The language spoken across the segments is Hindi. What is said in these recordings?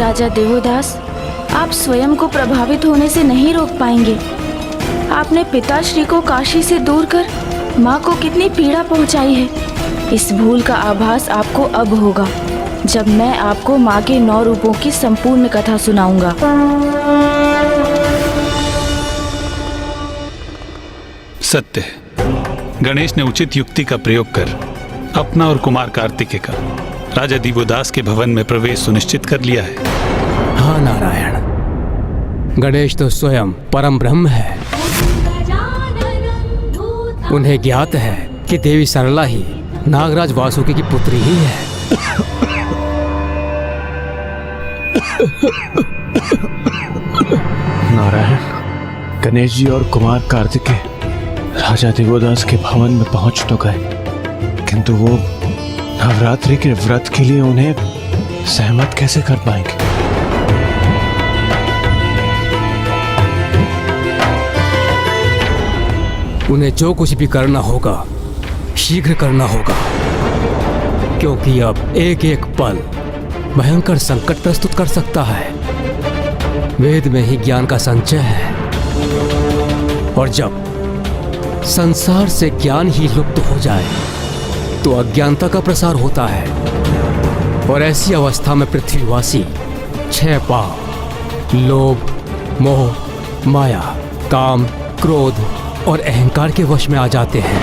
राजा देवोदास, आप स्वयं को प्रभावित होने से नहीं रोक पाएंगे। आपने पिताश्री को काशी से दूर कर माँ को कितनी पीड़ा पहुँचाई है। इस भूल का आभास आपको अब होगा जब मैं आपको माँ के 9 रूपों की संपूर्ण कथा सुनाऊंगा। सत्य है, गणेश ने उचित युक्ति का प्रयोग कर अपना और कुमार कार्तिकेय का राजा दिवोदास के भवन में प्रवेश सुनिश्चित कर लिया है। हाँ नारायण, गणेश तो स्वयं परम ब्रह्म है। उन्हें ज्ञात है कि देवी सरला ही नागराज वासुकी की पुत्री ही है। नारायण, गणेश जी और कुमार कार्तिकेय राजा दिवोदास के भवन में पहुंच तो गए, किंतु वो नवरात्रि के व्रत के लिए उन्हें सहमत कैसे कर पाएंगे? उन्हें जो कुछ भी करना होगा शीघ्र करना होगा, क्योंकि अब एक एक पल भयंकर संकट प्रस्तुत कर सकता है। वेद में ही ज्ञान का संचय है, और जब संसार से ज्ञान ही लुप्त हो जाए तो अज्ञानता का प्रसार होता है, और ऐसी अवस्था में पृथ्वीवासी 6 पाप लोभ, मोह, माया, काम, क्रोध और अहंकार के वश में आ जाते हैं।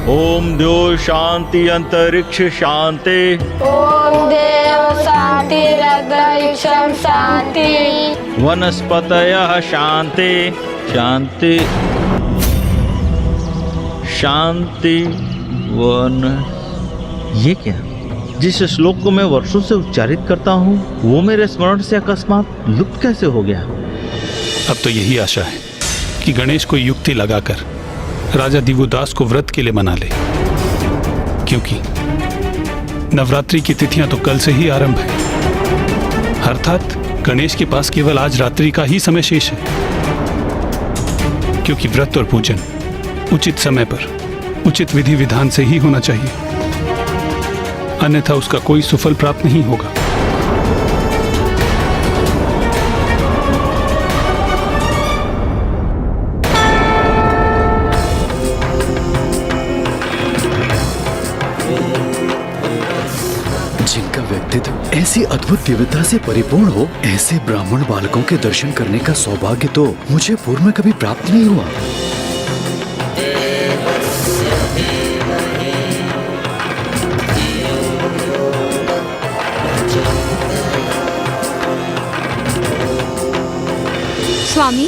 ओम देव शांति अंतरिक्ष शांति। ओम देव शांति अंतरिक्षम शांति। वनस्पतयः शांति शांति शांति वन। ये क्या? जिस श्लोक को मैं वर्षों से उच्चारित करता हूँ वो मेरे स्मरण से अकस्मात लुप्त कैसे हो गया? अब तो यही आशा है कि गणेश कोई युक्ति लगाकर राजा दिवोदास को व्रत के लिए मना ले, क्योंकि नवरात्रि की तिथियां तो कल से ही आरंभ है। अर्थात गणेश के पास केवल आज रात्रि का ही समय शेष है, क्योंकि व्रत और पूजन उचित समय पर उचित विधि विधान से ही होना चाहिए, अन्यथा उसका कोई सुफल प्राप्त नहीं होगा। जिनका व्यक्तित्व ऐसी अद्भुत दिव्यता से परिपूर्ण हो, ऐसे ब्राह्मण बालकों के दर्शन करने का सौभाग्य तो मुझे पूर्व में कभी प्राप्त नहीं हुआ। स्वामी,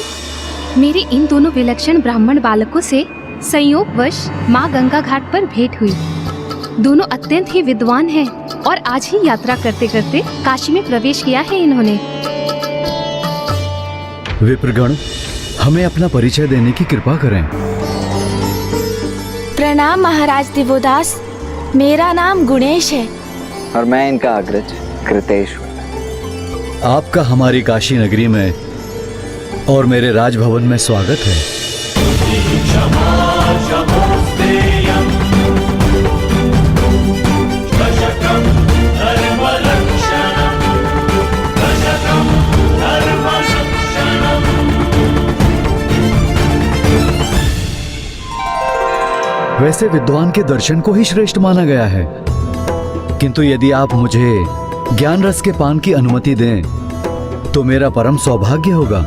मेरे इन दोनों विलक्षण ब्राह्मण बालकों से संयोगवश माँ गंगा घाट पर भेंट हुई। दोनों अत्यंत ही विद्वान हैं और आज ही यात्रा करते करते काशी में प्रवेश किया है इन्होंने। विप्रगण, हमें अपना परिचय देने की कृपा करें। प्रणाम महाराज दिवोदास, मेरा नाम गुणेश है। और मैं इनका अग्रज कृतेश हूँ। आपका हमारी काशी नगरी में और मेरे राजभवन में स्वागत है। वैसे विद्वान के दर्शन को ही श्रेष्ठ माना गया है, किंतु यदि आप मुझे ज्ञान रस के पान की अनुमति दें तो मेरा परम सौभाग्य होगा।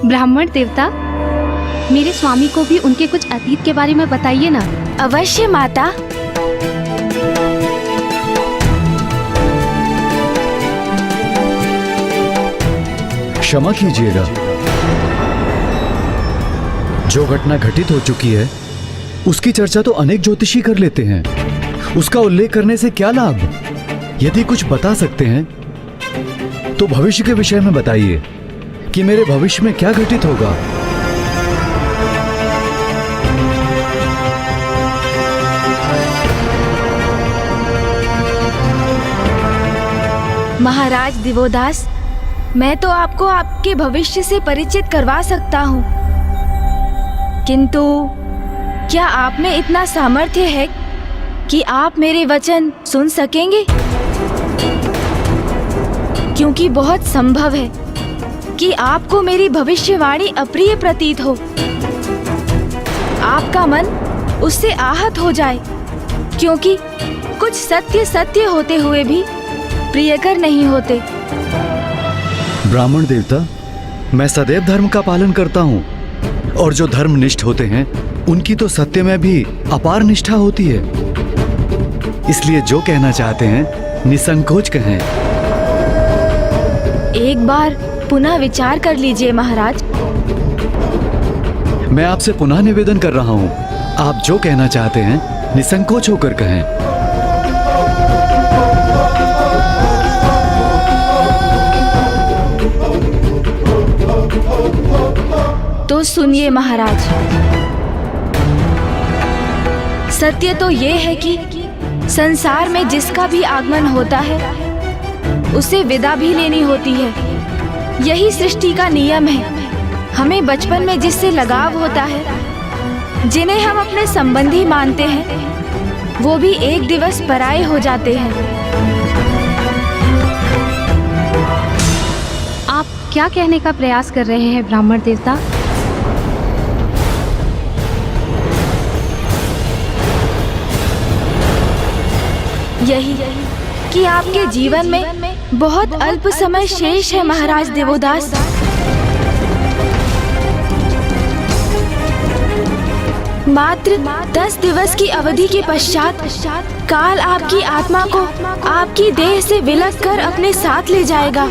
ब्राह्मण देवता, मेरे स्वामी को भी उनके कुछ अतीत के बारे में बताइए ना। अवश्य माता। क्षमा कीजिएगा, जो घटना घटित हो चुकी है उसकी चर्चा तो अनेक ज्योतिषी कर लेते हैं, उसका उल्लेख करने से क्या लाभ? यदि कुछ बता सकते हैं तो भविष्य के विषय में बताइए कि मेरे भविष्य में क्या घटित होगा। महाराज दिवोदास, मैं तो आपको आपके भविष्य से परिचित करवा सकता हूँ, किंतु क्या आप में इतना सामर्थ्य है कि आप मेरे वचन सुन सकेंगे? क्योंकि बहुत संभव है कि आपको मेरी भविष्यवाणी अप्रिय प्रतीत हो। आपका मन उससे आहत हो जाए, क्योंकि कुछ सत्य सत्य होते हुए भी प्रियकर नहीं होते। ब्राह्मण देवता, मैं सदैव धर्म का पालन करता हूँ, और जो धर्मनिष्ठ होते हैं उनकी तो सत्य में भी अपार निष्ठा होती है। इसलिए जो कहना चाहते हैं निसंकोच कहें। एक बार पुनः विचार कर लीजिए महाराज। मैं आपसे पुनः निवेदन कर रहा हूँ, आप जो कहना चाहते हैं निसंकोच होकर कहें। तो सुनिए महाराज, सत्य तो ये है कि संसार में जिसका भी आगमन होता है उसे विदा भी लेनी होती है। यही सृष्टि का नियम है। हमें बचपन में जिससे लगाव होता है, जिन्हें हम अपने संबंधी मानते हैं, वो भी एक दिवस पराये हो जाते हैं। आप क्या कहने का प्रयास कर रहे हैं ब्राह्मण देवता? यही कि आपके जीवन में बहुत अल्प समय शेष है महाराज देवोदास। मात्र 10 दिवस की अवधि के पश्चात काल आपकी आत्मा को आपकी देह से विलग कर अपने साथ ले जाएगा।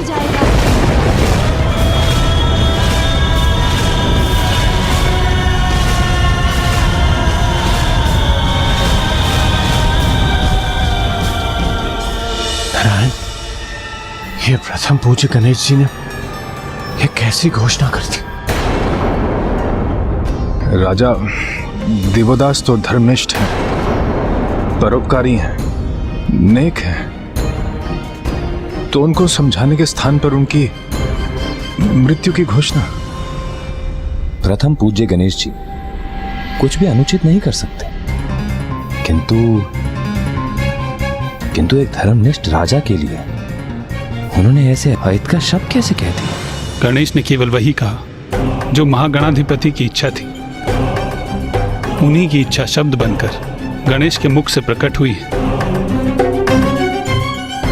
नारायण, ये प्रथम पूज्य गणेश जी ने ये कैसी घोषणा कर दी? राजा देवोदास तो धर्मनिष्ठ हैं, परोपकारी हैं, नेक हैं, तो उनको समझाने के स्थान पर उनकी मृत्यु की घोषणा। प्रथम पूज्य गणेश जी कुछ भी अनुचित नहीं कर सकते, किंतु एक धर्मनिष्ठ राजा के लिए उन्होंने ऐसे अहित का शब्द कैसे कह दिया? गणेश ने केवल वही कहा जो महागणाधिपति की इच्छा थी। उन्हीं की इच्छा शब्द बनकर गणेश के मुख से प्रकट हुई है।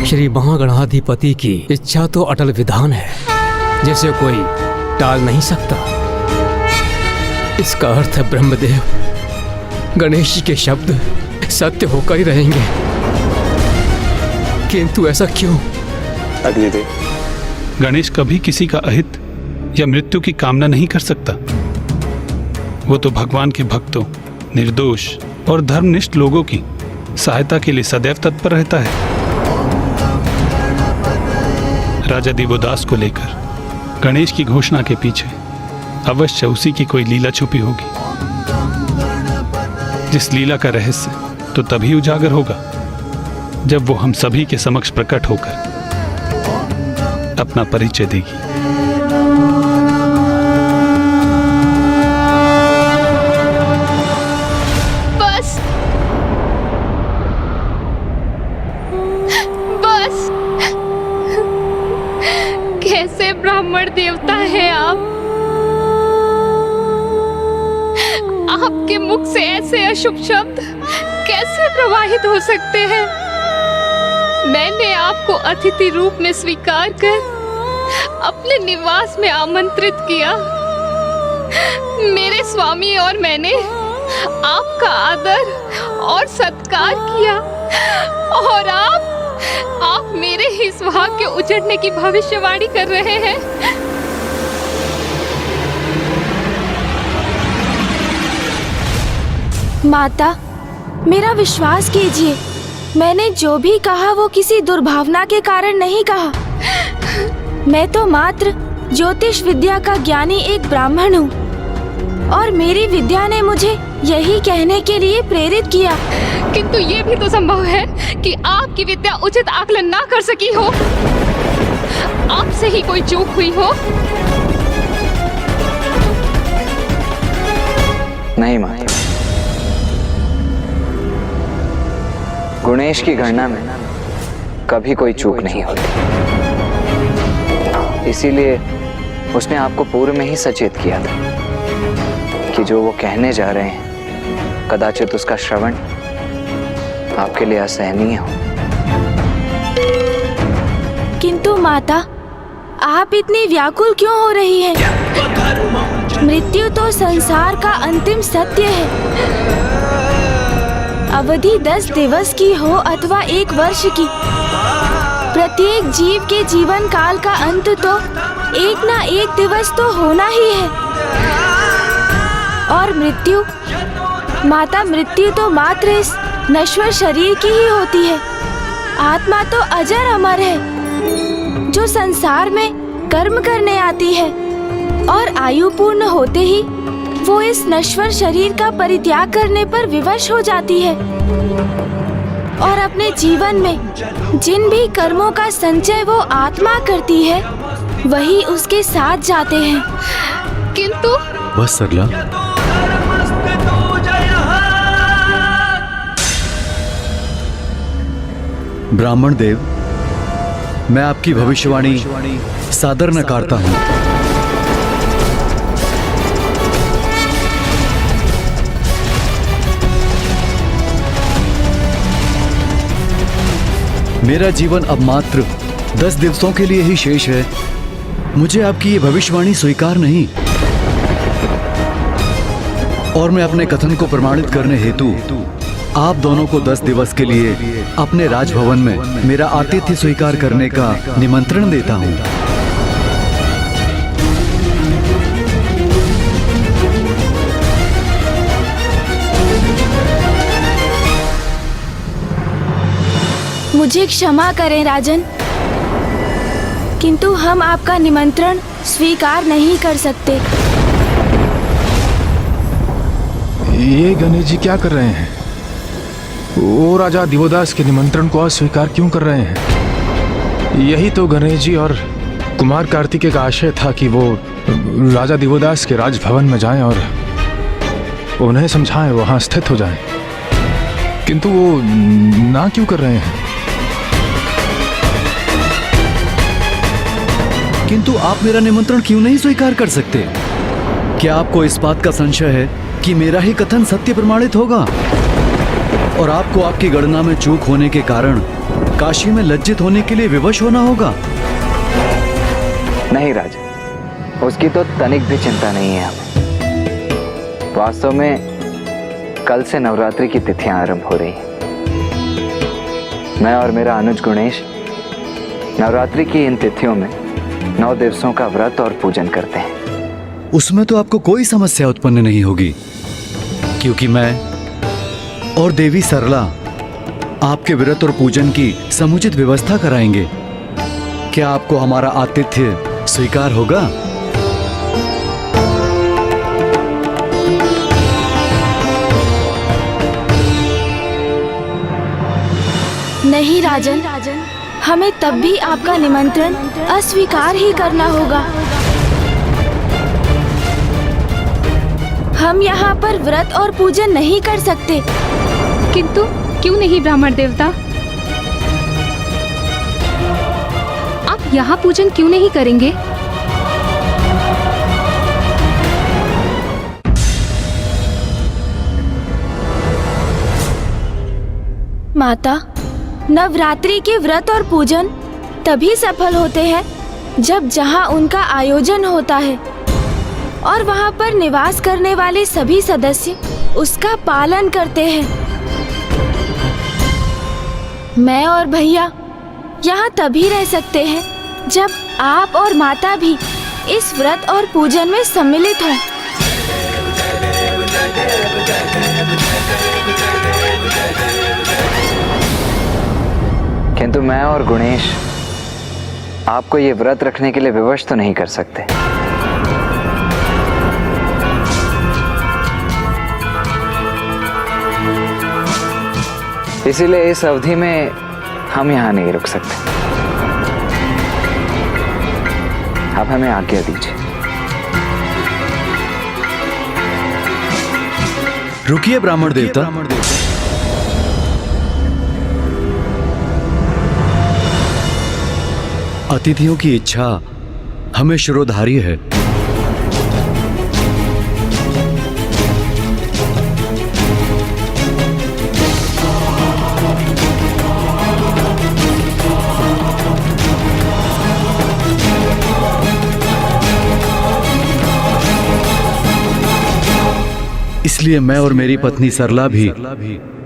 श्री महागणाधिपति की इच्छा तो अटल विधान है, जिसे कोई टाल नहीं सकता। इसका अर्थ है ब्रह्मदेव गणेश जी के शब्द सत्य होकर ही रहेंगे। किंतु ऐसा क्यों? अग्निदेव, गणेश कभी किसी का अहित या मृत्यु की कामना नहीं कर सकता। वो तो भगवान के भक्तों, निर्दोष और धर्मनिष्ठ लोगों की सहायता के लिए सदैव तत्पर रहता है। राजा दिवोदास को लेकर गणेश की घोषणा के पीछे अवश्य उसी की कोई लीला छुपी होगी, जिस लीला का रहस्य तो तभी उजागर होगा जब वो हम सभी के समक्ष प्रकट होकर अपना परिचय देगी। बस कैसे ब्राह्मण देवता है आप? आपके मुख से ऐसे अशुभ शब्द कैसे प्रवाहित हो सकते हैं? मैंने आपको अतिथि रूप में स्वीकार कर अपने निवास में आमंत्रित किया। मेरे स्वामी और मैंने आपका आदर और सत्कार किया, और आप मेरे ही सुहाग के उजड़ने की भविष्यवाणी कर रहे हैं। माता, मेरा विश्वास कीजिए, मैंने जो भी कहा वो किसी दुर्भावना के कारण नहीं कहा। मैं तो मात्र ज्योतिष विद्या का ज्ञानी एक ब्राह्मण हूँ, और मेरी विद्या ने मुझे यही कहने के लिए प्रेरित किया। किंतु ये भी तो संभव है कि आपकी विद्या उचित आकलन ना कर सकी हो, आपसे ही कोई चूक हुई हो। नहीं माता, गुणेश की गणना में कभी कोई चूक नहीं होती, इसीलिए उसने आपको पूर्व में ही सचेत किया था कि जो वो कहने जा रहे हैं कदाचित उसका श्रवण आपके लिए असहनीय हो। किंतु माता, आप इतनी व्याकुल क्यों हो रही हैं? मृत्यु तो संसार का अंतिम सत्य है। अवधि 10 दिवस की हो अथवा 1 वर्ष की, प्रत्येक जीव के जीवन काल का अंत तो एक ना एक दिवस तो होना ही है। और मृत्यु, माता, मृत्यु तो मात्र इस नश्वर शरीर की ही होती है। आत्मा तो अजर अमर है, जो संसार में कर्म करने आती है और आयु पूर्ण होते ही वो इस नश्वर शरीर का परित्याग करने पर विवश हो जाती है और अपने जीवन में जिन भी कर्मों का संचय वो आत्मा करती है वही उसके साथ जाते हैं। किंतु बस सरला, ब्राह्मण देव, मैं आपकी भविष्यवाणी सादर नकारता हूं। मेरा जीवन अब मात्र 10 दिवसों के लिए ही शेष है। मुझे आपकी ये भविष्यवाणी स्वीकार नहीं, और मैं अपने कथन को प्रमाणित करने हेतु आप दोनों को 10 दिवस के लिए अपने राजभवन में मेरा आतिथ्य स्वीकार करने का निमंत्रण देता हूं। मुझे क्षमा करें राजन, किंतु हम आपका निमंत्रण स्वीकार नहीं कर सकते। ये गणेश जी क्या कर रहे हैं? वो राजा दिवोदास के निमंत्रण को अस्वीकार क्यों कर रहे हैं? यही तो गणेश जी और कुमार कार्तिकेय का आशय था कि वो राजा दिवोदास के राजभवन में जाएं और उन्हें समझाएं, वहां स्थित हो जाएं। किंतु वो ना क्यों कर रहे हैं? किंतु आप मेरा निमंत्रण क्यों नहीं स्वीकार कर सकते? क्या आपको इस बात का संशय है कि मेरा ही कथन सत्य प्रमाणित होगा और आपको आपकी गणना में चूक होने के कारण काशी में लज्जित होने के लिए विवश होना होगा? नहीं राजा, उसकी तो तनिक भी चिंता नहीं है हमें। वास्तव में कल से नवरात्रि की तिथियां आरंभ हो रही हैं। मैं और मेरा अनुज गुणेश नवरात्रि की इन तिथियों में 9 दिवसों का व्रत और पूजन करते हैं। उसमें तो आपको कोई समस्या उत्पन्न नहीं होगी, क्योंकि मैं और देवी सरला आपके व्रत और पूजन की समुचित व्यवस्था कराएंगे। क्या आपको हमारा आतिथ्य स्वीकार होगा? नहीं राजन, हमें तब भी आपका निमंत्रण अस्वीकार ही करना होगा। हम यहाँ पर व्रत और पूजन नहीं कर सकते। किंतु क्यों नहीं ब्राह्मण देवता? आप यहाँ पूजन क्यों नहीं करेंगे? माता, नवरात्रि के व्रत और पूजन तभी सफल होते हैं जब जहाँ उनका आयोजन होता है और वहाँ पर निवास करने वाले सभी सदस्य उसका पालन करते हैं। मैं और भैया यहाँ तभी रह सकते हैं जब आप और माता भी इस व्रत और पूजन में सम्मिलित हों। किंतु मैं और गुणेश आपको ये व्रत रखने के लिए विवश तो नहीं कर सकते। इसीलिए इस अवधि में हम यहाँ नहीं रुक सकते। आप हमें आज्ञा दीजिए। रुकिए ब्राह्मण देवता, अतिथियों की इच्छा हमें शिरोधारी है। इसलिए मैं और मेरी पत्नी सरला भी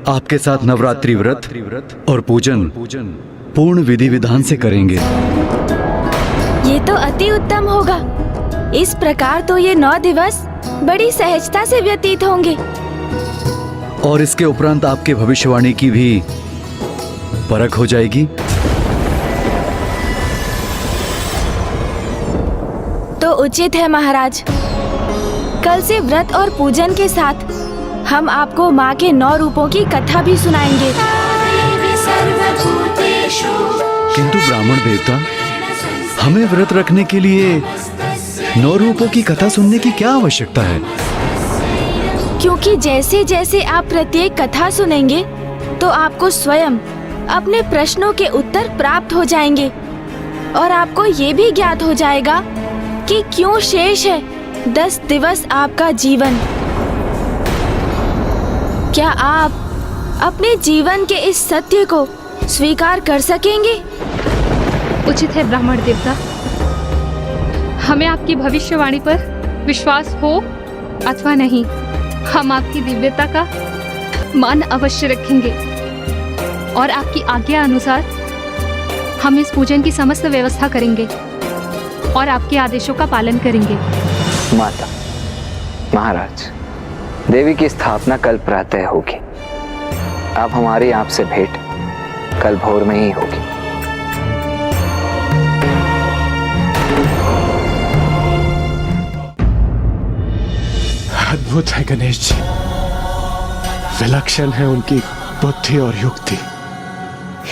आपके साथ नवरात्रि व्रत और पूजन पूर्ण विधि विधान से करेंगे। ये तो अति उत्तम होगा। इस प्रकार तो ये 9 दिवस बड़ी सहजता से व्यतीत होंगे। और इसके उपरांत आपके भविष्यवाणी की भी परख हो जाएगी। तो उचित है महाराज। कल से व्रत और पूजन के साथ हम आपको माँ के 9 रूपों की कथा भी सुनाएंगे। किंतु ब्राह्मण देवता, हमें व्रत रखने के लिए 9 रूपों की कथा सुनने की क्या आवश्यकता है? क्योंकि जैसे जैसे आप प्रत्येक कथा सुनेंगे तो आपको स्वयं अपने प्रश्नों के उत्तर प्राप्त हो जाएंगे और आपको ये भी ज्ञात हो जाएगा कि क्यों शेष है 10 दिवस आपका जीवन। क्या आप अपने जीवन के इस सत्य को स्वीकार कर सकेंगे? उचित है ब्राह्मण देवता। हमें आपकी भविष्यवाणी पर विश्वास हो अथवा नहीं, हम आपकी दिव्यता का मान अवश्य रखेंगे और आपकी आज्ञा अनुसार हम इस पूजन की समस्त व्यवस्था करेंगे और आपके आदेशों का पालन करेंगे। माता, महाराज, देवी की स्थापना कल प्रातः होगी। अब हमारी आपसे भेंट कल भोर में ही होगी। अद्भुत है गणेश जी, विलक्षण है उनकी बुद्धि और युक्ति।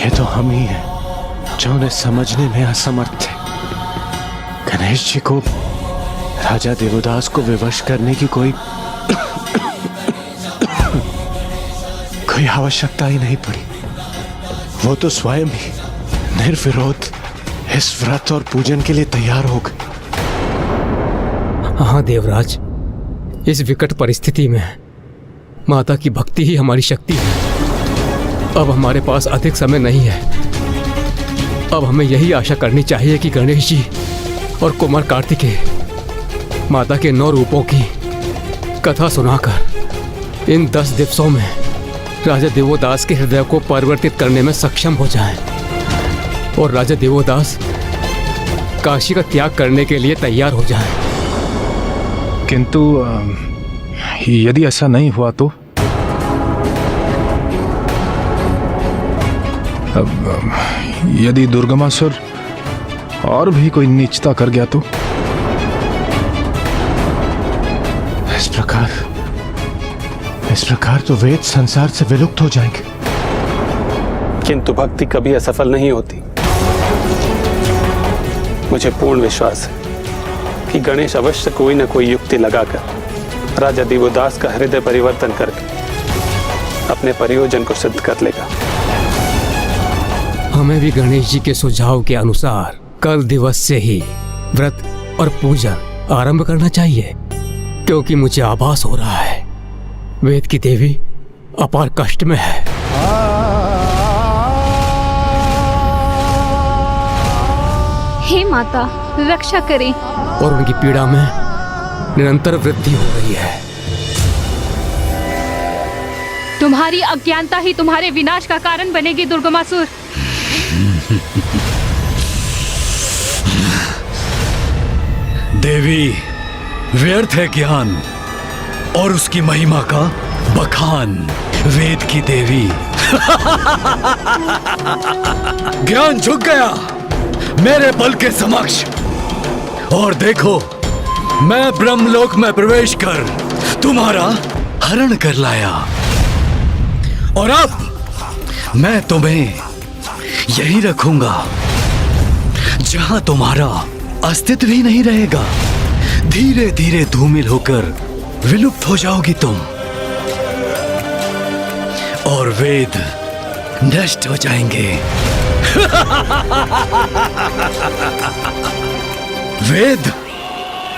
ये तो हम ही हैं जो उन्हें समझने में असमर्थ थे। गणेश जी को राजा देवदास को विवश करने की कोई आवश्यकता ही नहीं पड़ी। वो तो स्वयं ही निर्विरोध इस व्रत और पूजन के लिए तैयार हो गए। हाँ देवराज, इस विकट परिस्थिति में माता की भक्ति ही हमारी शक्ति है। अब हमारे पास अधिक समय नहीं है। अब हमें यही आशा करनी चाहिए कि गणेश जी और कुमार कार्तिकेय माता के 9 रूपों की कथा सुनाकर इन 10 दिवसों में राजा देवोदास के हृदय को परिवर्तित करने में सक्षम हो जाएं और राजा देवोदास काशी का त्याग करने के लिए तैयार हो जाएं। किंतु यदि ऐसा नहीं हुआ तो यदि दुर्गमासुर और भी कोई नीचता कर गया तो? इस प्रकार तो वेद संसार से विलुप्त हो जाएंगे। किंतु भक्ति कभी असफल नहीं होती। मुझे पूर्ण विश्वास है कि गणेश अवश्य कोई न कोई युक्ति लगाकर राजा देवदास का हृदय परिवर्तन करके अपने प्रयोजन को सिद्ध कर लेगा। हमें भी गणेश जी के सुझाव के अनुसार कल दिवस से ही व्रत और पूजन आरंभ करना चाहिए, क्योंकि मुझे आभास हो रहा है वेद की देवी अपार कष्ट में है। हे माता, रक्षा करें। और उनकी पीड़ा में निरंतर वृद्धि हो रही है। तुम्हारी अज्ञानता ही तुम्हारे विनाश का कारण बनेगी दुर्गमासुर। देवी, व्यर्थ है ज्ञान और उसकी महिमा का बखान। वेद की देवी ज्ञान झुक गया मेरे बल के समक्ष, और देखो मैं ब्रह्मलोक में प्रवेश कर तुम्हारा हरण कर लाया, और अब मैं तुम्हें यही रखूंगा जहां तुम्हारा अस्तित्व ही नहीं रहेगा। धीरे धीरे धूमिल होकर विलुप्त हो जाओगी तुम, और वेद नष्ट हो जाएंगे। वेद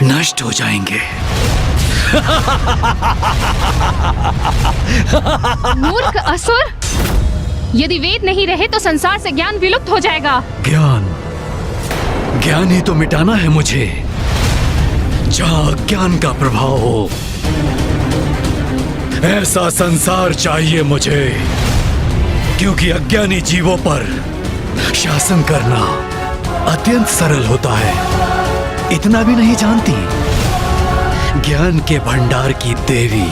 नष्ट हो जाएंगे। मूर्ख असुर, यदि वेद नहीं रहे तो संसार से ज्ञान विलुप्त हो जाएगा। ज्ञान ही तो मिटाना है मुझे, जहां अज्ञान का प्रभाव हो। ऐसा संसार चाहिए मुझे, क्योंकि अज्ञानी जीवों पर शासन करना अत्यंत सरल होता है। इतना भी नहीं जानती ज्ञान के भंडार की देवी,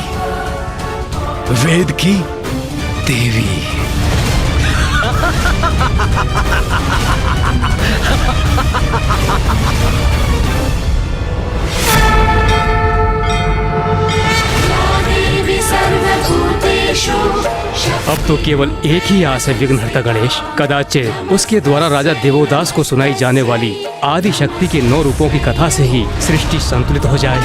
वेद की देवी। अब तो केवल एक ही आस है विघ्नहर्ता गणेश। कदाचित उसके द्वारा राजा देवोदास को सुनाई जाने वाली आदि शक्ति के 9 रूपों की कथा से ही सृष्टि संतुलित हो जाए।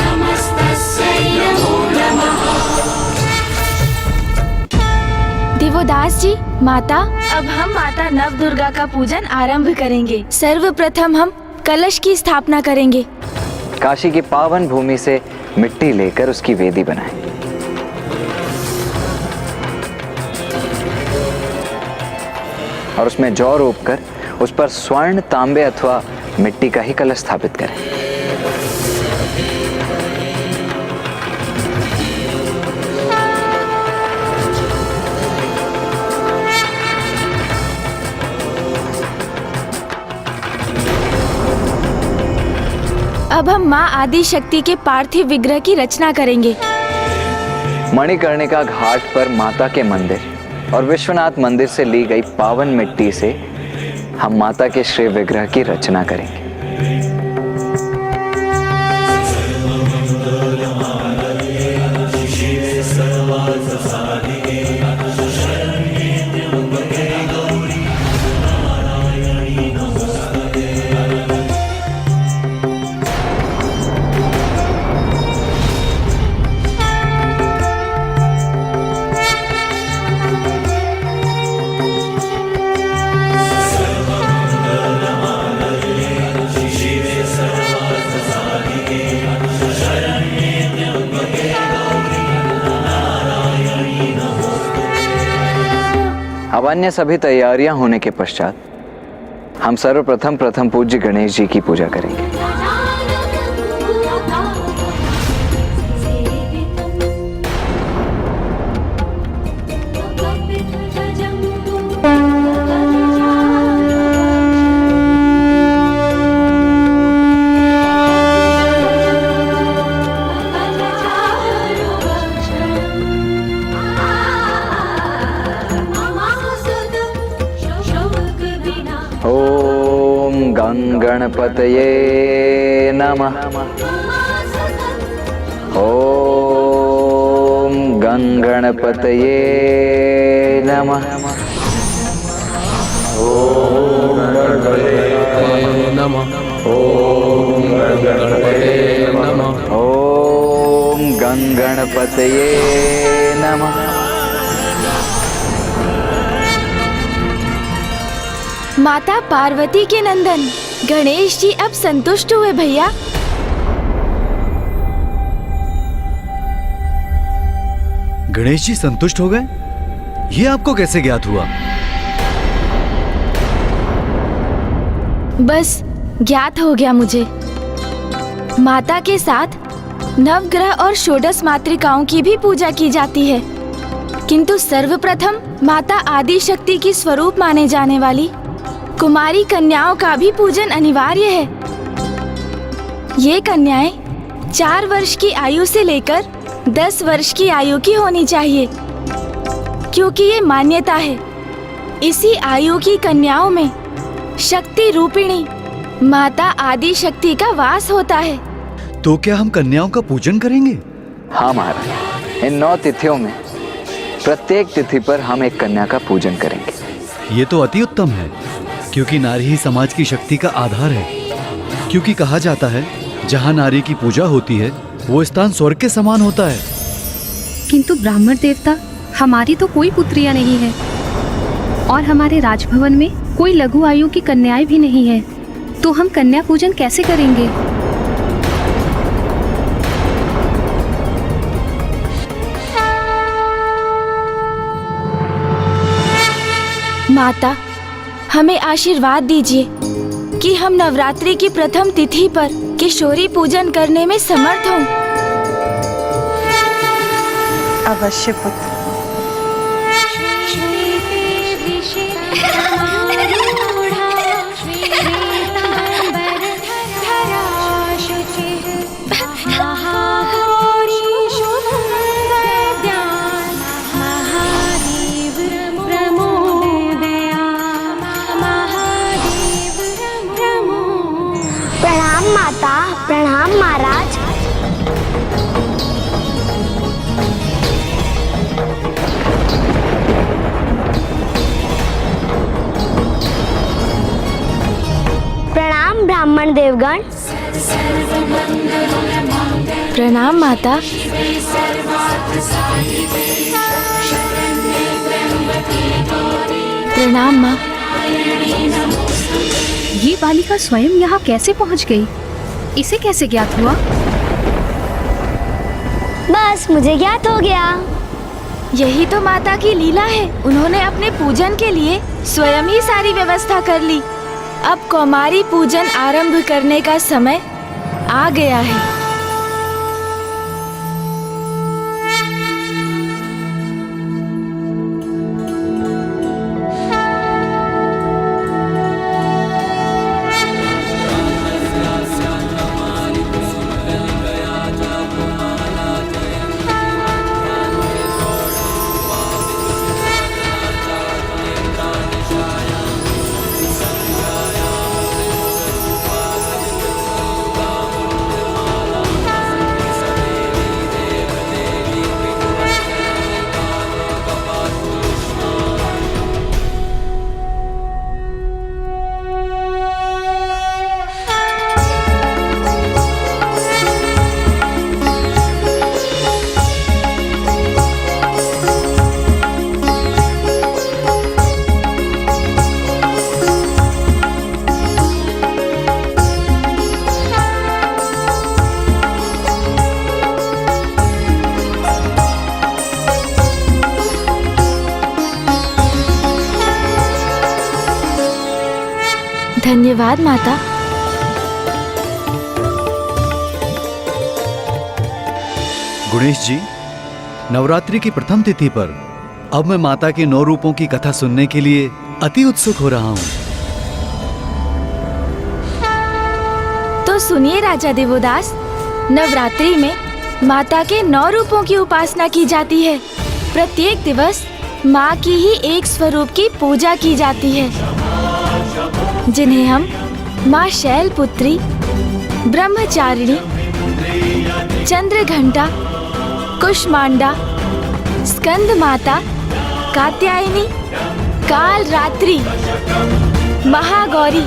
देवोदास जी, माता, अब हम माता नव दुर्गा का पूजन आरंभ करेंगे। सर्वप्रथम हम कलश की स्थापना करेंगे। काशी की पावन भूमि से मिट्टी लेकर उसकी वेदी बनाएं। और उसमें जौ रोप कर उस पर स्वर्ण, तांबे अथवा मिट्टी का ही कलश स्थापित करें। अब हम माँ आदि शक्ति के पार्थिव विग्रह की रचना करेंगे। मणिकर्णिका घाट पर माता के मंदिर और विश्वनाथ मंदिर से ली गई पावन मिट्टी से हम माता के श्री विग्रह की रचना करेंगे। अब अन्य सभी तैयारियां होने के पश्चात हम सर्वप्रथम प्रथम पूज्य गणेश जी की पूजा करेंगे। गणपतये नमः। ओम गणपतये नमः। ओम गणपतये नमः। ओम गणपतये नमः। ओम गणपतये नमः। माता पार्वती के नंदन गणेश जी अब संतुष्ट हुए भैया। गणेश जी संतुष्ट हो गए? ये आपको कैसे ज्ञात हुआ? बस ज्ञात हो गया मुझे। माता के साथ नवग्रह और षोडश मातृकाओं की भी पूजा की जाती है, किंतु सर्वप्रथम माता आदि शक्ति की स्वरूप माने जाने वाली कुमारी कन्याओं का भी पूजन अनिवार्य है। ये कन्याएं 4 वर्ष की आयु से लेकर 10 वर्ष की आयु की होनी चाहिए, क्योंकि ये मान्यता है इसी आयु की कन्याओं में शक्ति रूपिणी माता आदि शक्ति का वास होता है। तो क्या हम कन्याओं का पूजन करेंगे? हाँ महाराज, इन 9 तिथियों में प्रत्येक तिथि पर हम एक कन्या का पूजन करेंगे। ये तो अति उत्तम है, क्योंकि नारी ही समाज की शक्ति का आधार है। क्योंकि कहा जाता है जहाँ नारी की पूजा होती है वो स्थान स्वर्ग के समान होता है। किंतु ब्राह्मण देवता, हमारी तो कोई पुत्रियां नहीं है और हमारे राजभवन में कोई लघु आयु की कन्याएं भी नहीं है, तो हम कन्या पूजन कैसे करेंगे? माता, हमें आशीर्वाद दीजिए कि हम नवरात्रि की प्रथम तिथि पर किशोरी पूजन करने में समर्थ हों। अवश्य पुत्र। प्रणाम माता, प्रणाम महाराज। प्रणाम ब्राह्मण देवगण। प्रणाम माता। प्रणाम माँ। ये बालिका स्वयं यहाँ कैसे पहुँच गई? इसे कैसे ज्ञात हुआ? बस मुझे ज्ञात हो गया। यही तो माता की लीला है। उन्होंने अपने पूजन के लिए स्वयं ही सारी व्यवस्था कर ली। अब कौमारी पूजन आरंभ करने का समय आ गया है। धन्यवाद माता। गुणेश जी, नवरात्रि की प्रथम तिथि पर अब मैं माता के 9 रूपों की कथा सुनने के लिए अति उत्सुक हो रहा हूँ। तो सुनिए राजा देवोदास, नवरात्रि में माता के 9 रूपों की उपासना की जाती है। प्रत्येक दिवस माँ की ही एक स्वरूप की पूजा की जाती है, जिन्हें हम माँ शैलपुत्री, ब्रह्मचारिणी, चंद्रघंटा, कुष्मांडा, स्कंद माता, कात्यायनी, कालरात्रि, महागौरी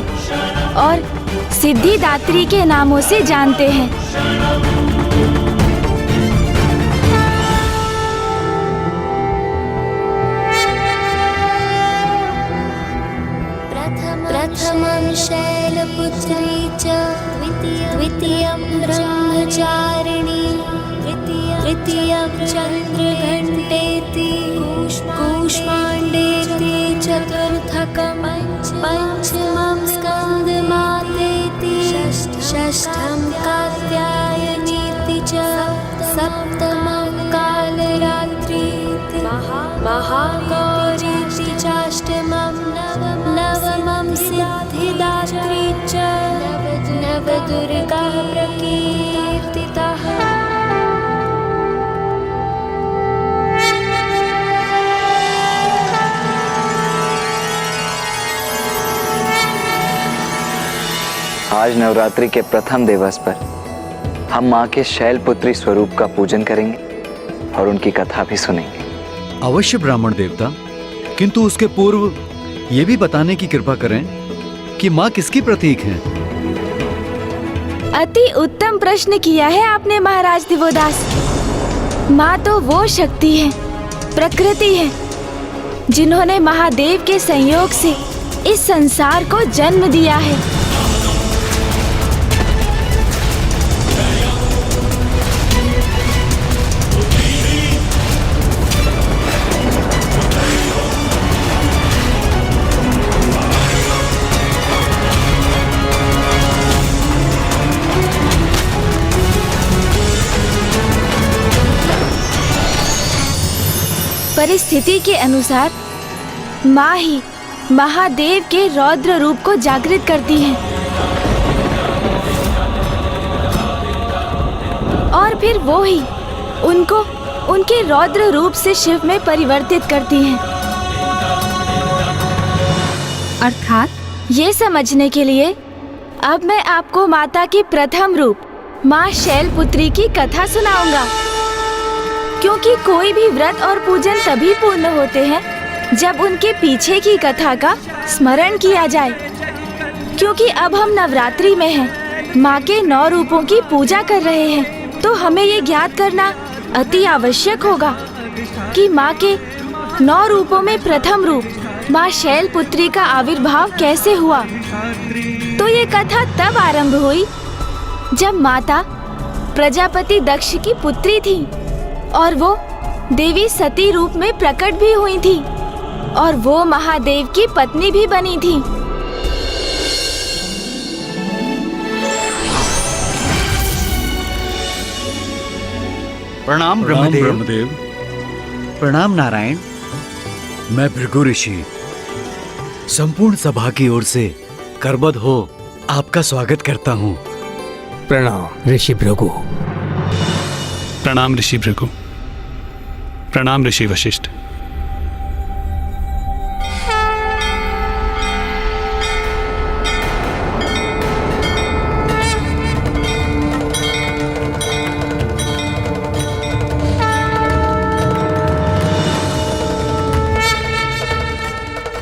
और सिद्धिदात्री के नामों से जानते हैं। प्रथमं शैलपुत्री च द्वितीयं ब्रह्मचारिणी तृतीयं चन्द्रघण्टेति कूष्माण्डेति चतुर्थकं पञ्चमं स्कन्दमातेति षष्ठं कात्यायनीति च सप्तमं कालरात्रीति महागौरीति चाष्टमं नवमं सिद्धिदात्री च नवदुर्गा प्रकीर्तितः। आज नवरात्रि के प्रथम दिवस पर हम माँ के शैलपुत्री स्वरूप का पूजन करेंगे और उनकी कथा भी सुनेंगे। अवश्य ब्राह्मण देवता, किंतु उसके पूर्व ये भी बताने की कृपा करें कि माँ किसकी प्रतीक हैं? अति उत्तम प्रश्न किया है आपने महाराज दिवोदास। माँ तो वो शक्ति है, प्रकृति है, जिन्होंने महादेव के संयोग से इस संसार को जन्म दिया है। परिस्थिति के अनुसार माँ ही महादेव के रौद्र रूप को जागृत करती है और फिर वो ही उनको उनके रौद्र रूप से शिव में परिवर्तित करती हैं। अर्थात ये समझने के लिए अब मैं आपको माता के प्रथम रूप माँ शैलपुत्री की कथा सुनाऊंगा, क्योंकि कोई भी व्रत और पूजन तभी पूर्ण होते हैं जब उनके पीछे की कथा का स्मरण किया जाए। क्योंकि अब हम नवरात्रि में हैं, माँ के 9 रूपों की पूजा कर रहे हैं, तो हमें ये ज्ञात करना अति आवश्यक होगा कि माँ के 9 रूपों में प्रथम रूप माँ शैलपुत्री का आविर्भाव कैसे हुआ। तो ये कथा तब आरंभ हुई जब माता प्रजापति दक्ष की पुत्री थी और वो देवी सती रूप में प्रकट भी हुई थी और वो महादेव की पत्नी भी बनी थी। प्रणाम ब्रह्मदेव। प्रणाम नारायण। मैं भृगु ऋषि संपूर्ण सभा की ओर से करबद्ध हो आपका स्वागत करता हूँ। प्रणाम ऋषि भृगु। प्रणाम ऋषि भृगु। प्रणाम ऋषि वशिष्ठ।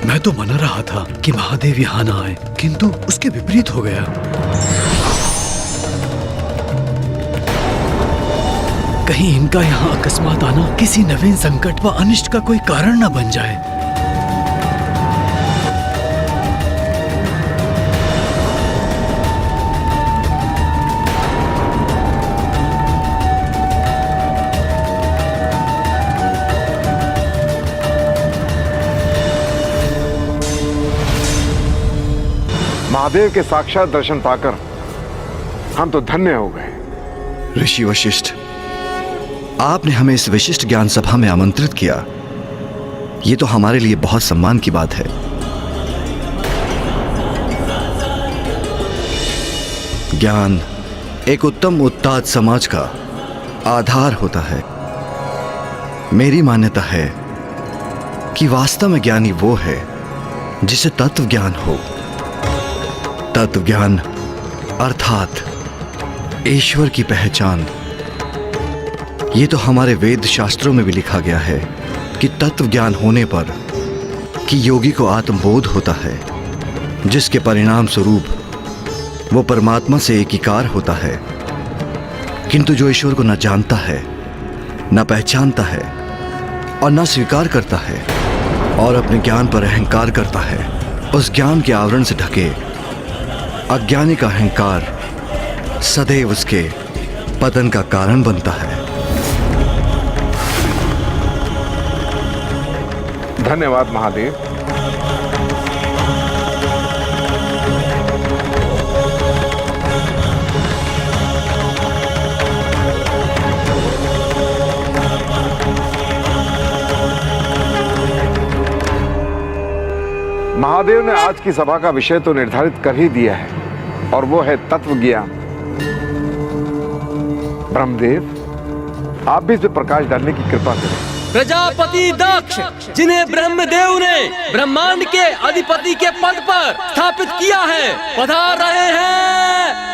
मैं तो मना रहा था कि महादेव यहाँ ना आए, किंतु उसके विपरीत हो गया। कहीं इनका यहाँ अकस्मात आना किसी नवीन संकट व अनिष्ट का कोई कारण न बन जाए। महादेव के साक्षात दर्शन पाकर हम तो धन्य हो गए। ऋषि वशिष्ठ, आपने हमें इस विशिष्ट ज्ञान सभा में आमंत्रित किया, ये तो हमारे लिए बहुत सम्मान की बात है। ज्ञान एक उत्तम उत्ताद समाज का आधार होता है। मेरी मान्यता है कि वास्तव में ज्ञानी वो है जिसे तत्व ज्ञान हो। तत्व ज्ञान अर्थात ईश्वर की पहचान। ये तो हमारे वेद शास्त्रों में भी लिखा गया है कि तत्व ज्ञान होने पर कि योगी को आत्मबोध होता है, जिसके परिणाम स्वरूप वो परमात्मा से एकीकार होता है। किंतु जो ईश्वर को न जानता है, न पहचानता है और न स्वीकार करता है और अपने ज्ञान पर अहंकार करता है, उस ज्ञान के आवरण से ढके अज्ञानी का अहंकार सदैव उसके पतन का कारण बनता है। धन्यवाद महादेव। महादेव ने आज की सभा का विषय तो निर्धारित कर ही दिया है और वो है तत्व ज्ञान। ब्रह्मदेव, आप भी इस पे प्रकाश डालने की कृपा करें। प्रजापति दक्ष, जिन्हें ब्रह्मदेव ने ब्रह्मांड के अधिपति के पद पर स्थापित किया है, पधार रहे हैं।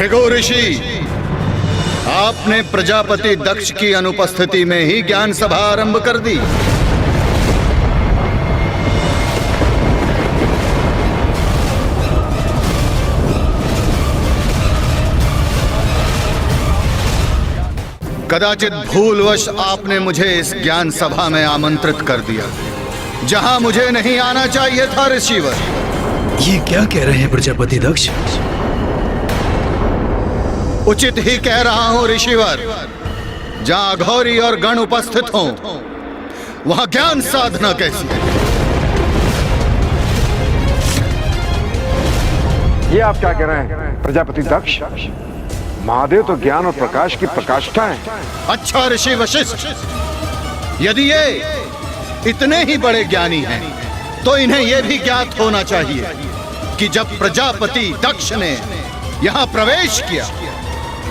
भृगु ऋषि, आपने प्रजापति दक्ष की अनुपस्थिति में ही ज्ञान सभा आरंभ कर दी। कदाचित भूलवश आपने मुझे इस ज्ञान सभा में आमंत्रित कर दिया, जहां मुझे नहीं आना चाहिए था ऋषिवर। ये क्या कह रहे हैं प्रजापति दक्ष? उचित ही कह रहा हूं ऋषिवर। जहां अघोरी और गण उपस्थित हों, वहां ज्ञान साधना कैसी है? ये आप क्या कह रहे हैं प्रजापति दक्ष? महादेव तो ज्ञान और प्रकाश की प्रकाष्ठा है। अच्छा ऋषि वशिष्ठ, यदि ये इतने ही बड़े ज्ञानी हैं, तो इन्हें यह भी ज्ञात होना चाहिए कि जब प्रजापति दक्ष ने यहाँ प्रवेश किया,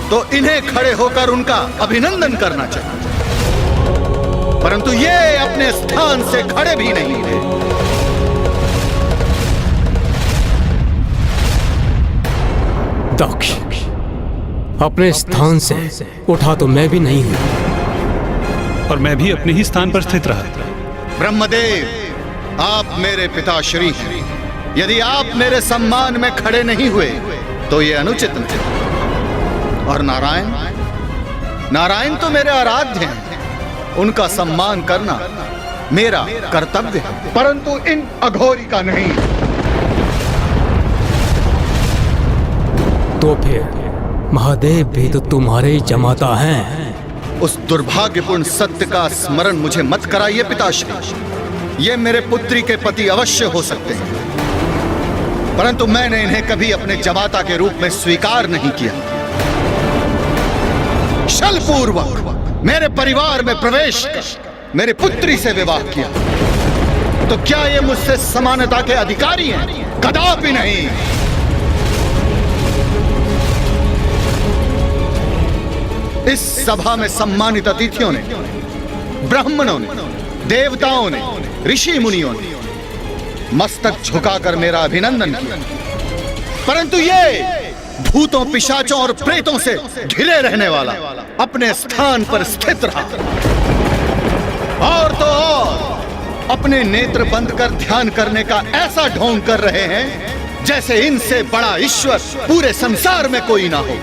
तो इन्हें खड़े होकर उनका अभिनंदन करना चाहिए, परंतु ये अपने स्थान से खड़े भी नहीं हुए। दक्ष, अपने स्थान से उठा तो मैं भी नहीं हूं, और मैं भी अपने ही स्थान पर स्थित रहा। ब्रह्मदेव, आप मेरे पिताश्री हैं। यदि आप मेरे सम्मान में खड़े नहीं हुए, तो ये अनुचित नहीं। और नारायण, नारायण तो मेरे आराध्य हैं, उनका सम्मान करना मेरा कर्तव्य है, परंतु इन अघोरी का नहीं। तो फिर महादेव भी तो तुम्हारे ही जमाता हैं। उस दुर्भाग्यपूर्ण सत्य का स्मरण मुझे मत कराइए पिताश्री। ये मेरे पुत्री के पति अवश्य हो सकते हैं, परंतु मैंने इन्हें कभी अपने जमाता के रूप में स्वीकार नहीं किया। छलपूर्वक मेरे परिवार में प्रवेश कर मेरी पुत्री से विवाह किया, तो क्या ये मुझसे समानता के अधिकारी हैं? कदापि नहीं। इस सभा में सम्मानित अतिथियों ने, ब्राह्मणों ने, देवताओं ने, ऋषि मुनियों ने मस्तक झुकाकर मेरा अभिनंदन किया, परंतु ये भूतों, पिशाचों और प्रेतों से घिरे रहने वाला अपने स्थान पर स्थित रहा। और तो और अपने नेत्र बंद कर ध्यान करने का ऐसा ढोंग कर रहे हैं जैसे इनसे बड़ा ईश्वर पूरे संसार में कोई ना हो।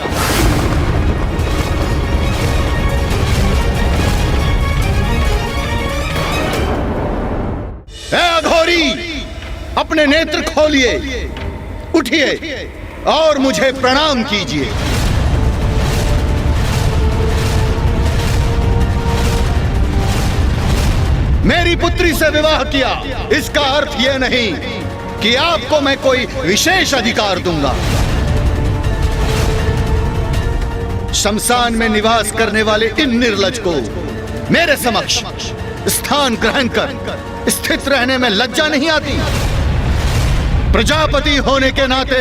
ए अघोरी, अपने नेत्र खोलिए, उठिए और मुझे प्रणाम कीजिए। मेरी पुत्री से विवाह किया, इसका अर्थ यह नहीं कि आपको मैं कोई विशेष अधिकार दूंगा। शमशान में निवास करने वाले इन निर्लज को मेरे समक्ष स्थान ग्रहण कर स्थित रहने में लज्जा नहीं आती? प्रजापति होने के नाते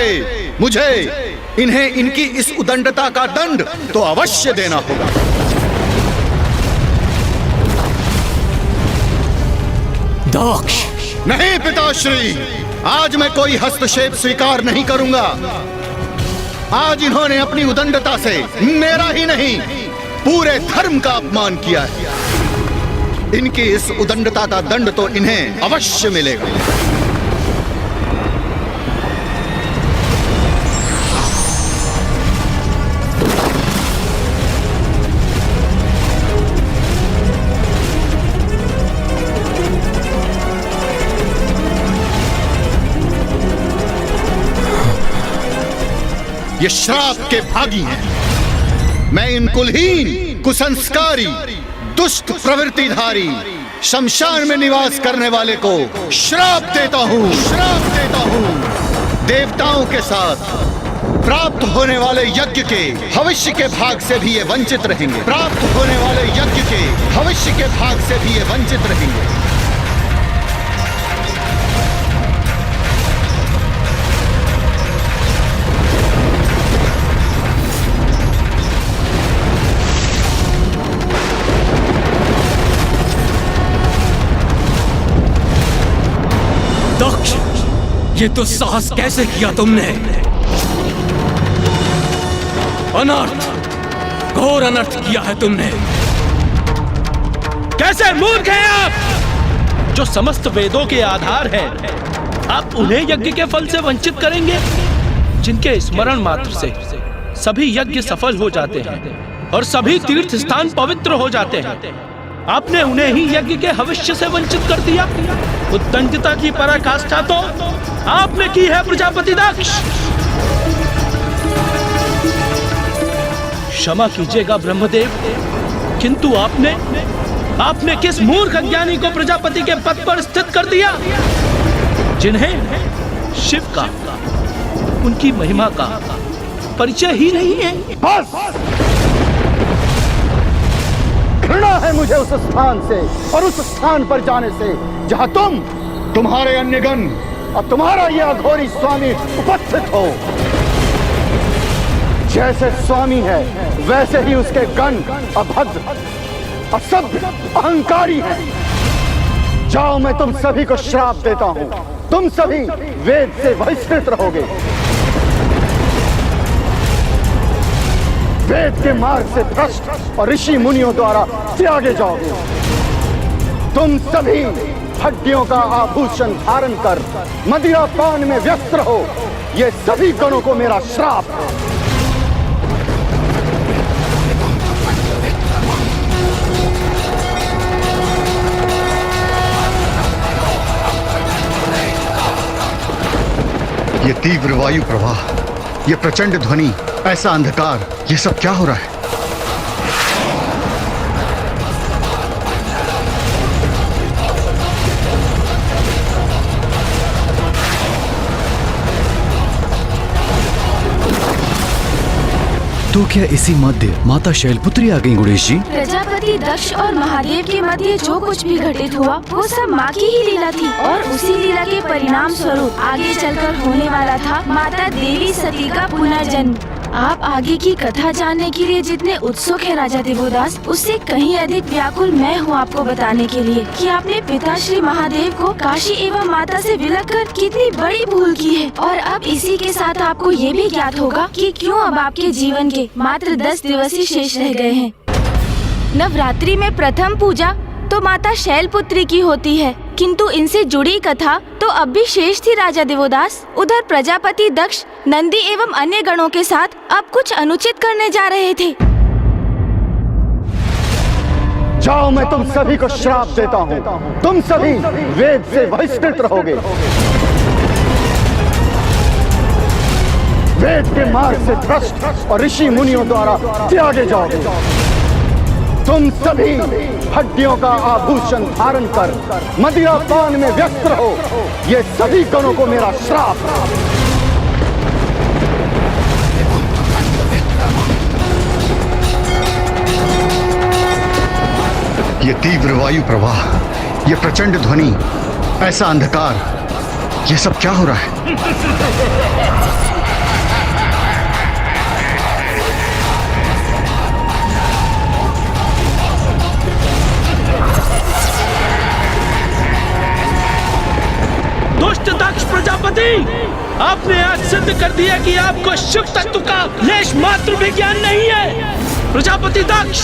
मुझे इन्हें इनकी इस उदंडता का दंड तो अवश्य देना होगा। दक्ष, नहीं पिताश्री, आज मैं कोई हस्तक्षेप स्वीकार नहीं करूंगा। आज इन्होंने अपनी उदंडता से मेरा ही नहीं, पूरे धर्म का अपमान किया है। इनकी इस उदंडता का दंड तो इन्हें अवश्य मिलेगा। ये श्राप के भागी हैं। मैं इन कुलहीन, कुसंस्कारी, दुष्ट प्रवृत्तिधारी, शमशान में निवास करने वाले को श्राप देता हूँ, श्राप देता हूँ। देवताओं के साथ प्राप्त होने वाले यज्ञ के भविष्य के भाग से भी ये वंचित रहेंगे। प्राप्त होने वाले यज्ञ के भविष्य के भाग से भी ये वंचित रहेंगे। दक्ष, ये तो साहस कैसे किया तुमने? अनर्थ, घोर अनर्थ किया है तुमने। कैसे मूर्ख हैं आप, जो समस्त वेदों के आधार हैं, आप उन्हें यज्ञ के फल से वंचित करेंगे जिनके स्मरण मात्र से सभी यज्ञ सफल हो जाते हैं और सभी तीर्थ स्थान पवित्र हो जाते हैं। आपने उन्हें ही यज्ञ के हविष्य से वंचित कर दिया। उद्दंडता की पराकाष्ठा तो आपने की है प्रजापति दक्ष। क्षमा कीजिएगा ब्रह्मदेव, किंतु आपने किस मूर्ख अज्ञानी को प्रजापति के पद पर स्थित कर दिया, जिन्हें शिव का, उनकी महिमा का परिचय ही नहीं है। बस! घृणा है मुझे उस स्थान से और उस स्थान पर जाने से जहां तुम्हारे अन्यगण और तुम्हारा यह अघोरी स्वामी उपस्थित हो। जैसे स्वामी है वैसे ही उसके गण अभद्र, असभ्य, अहंकारी हैं। जाओ, मैं तुम सभी को श्राप देता हूं, तुम सभी वेद से बहिष्कृत रहोगे, वेद के मार्ग से भ्रष्ट और ऋषि मुनियों द्वारा त्यागे जाओगे। तुम सभी हड्डियों का आभूषण धारण कर मदिरा पान में व्यस्त रहो। ये सभी गणों को मेरा श्राप है। ये तीव्र वायु प्रवाह, ये प्रचंड ध्वनि, ऐसा अंधकार, ये सब क्या हो रहा है? तो क्या इसी मध्य माता शैलपुत्री आ गई गणेश जी? प्रजापति दक्ष और महादेव के मध्य जो कुछ भी घटित हुआ वो सब माँ की ही लीला थी और उसी लीला के परिणाम स्वरूप आगे चलकर होने वाला था माता देवी सती का पुनर्जन्म। आप आगे की कथा जानने के लिए जितने उत्सुक है राजा देवोदास, उससे कहीं अधिक व्याकुल मैं हूँ आपको बताने के लिए कि आपने पिता श्री महादेव को काशी एवं माता से विलग कर कितनी बड़ी भूल की है। और अब इसी के साथ आपको ये भी ज्ञात होगा कि क्यों अब आपके जीवन के मात्र 10 दिवस ही शेष रह गए हैं। नवरात्रि में प्रथम पूजा तो माता शैलपुत्री की होती है, किंतु इनसे जुड़ी कथा तो अब भी शेष थी राजा देवोदास। उधर प्रजापति दक्ष नंदी एवं अन्य गणों के साथ अब कुछ अनुचित करने जा रहे थे। जाओ, मैं तुम सभी को श्राप देता हूँ, तुम सभी वेद से बहिष्कृत रहोगे, वेद के मार्ग से भ्रष्ट और ऋषि मुनियों द्वारा त्यागे जाओगे। तुम सभी हड्डियों का आभूषण धारण कर मदिरा पान में व्यस्त रहो। ये सभी गणों को मेरा श्राप है। ये तीव्र वायु प्रवाह, ये प्रचंड ध्वनि, ऐसा अंधकार, ये सब क्या हो रहा है? दुष्ट दक्ष प्रजापति, आपने आज सिद्ध कर दिया कि आपको शिव तत्व का लेश मात्र भी ज्ञान नहीं है। प्रजापति दक्ष,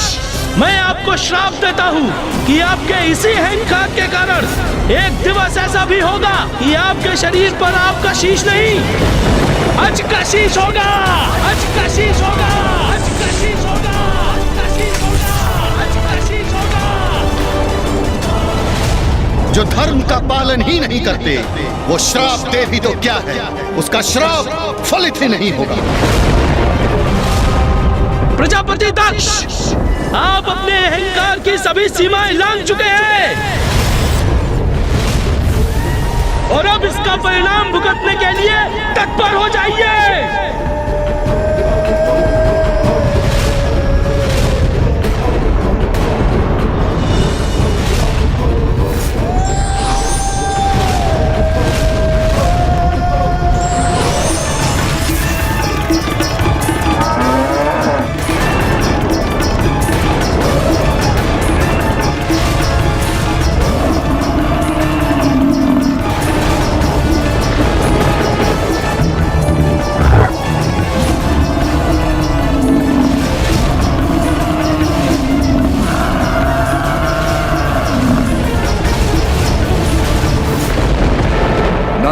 मैं आपको श्राप देता हूँ कि आपके इसी अहंकार के कारण एक दिवस ऐसा भी होगा कि आपके शरीर पर आपका शीश नहीं, अज का शीश होगा, अज का शीश होगा, अज का शीश होगा, अज का शीश होगा, अज का शीश होगा। जो धर्म का पालन ही नहीं करते वो श्राप दे भी तो क्या है, उसका श्राप फलित ही नहीं होगा। प्रजापति दक्ष, आप अपने अहंकार की सभी सीमाएं लांघ चुके हैं और अब इसका परिणाम भुगतने के लिए तत्पर हो जाइए।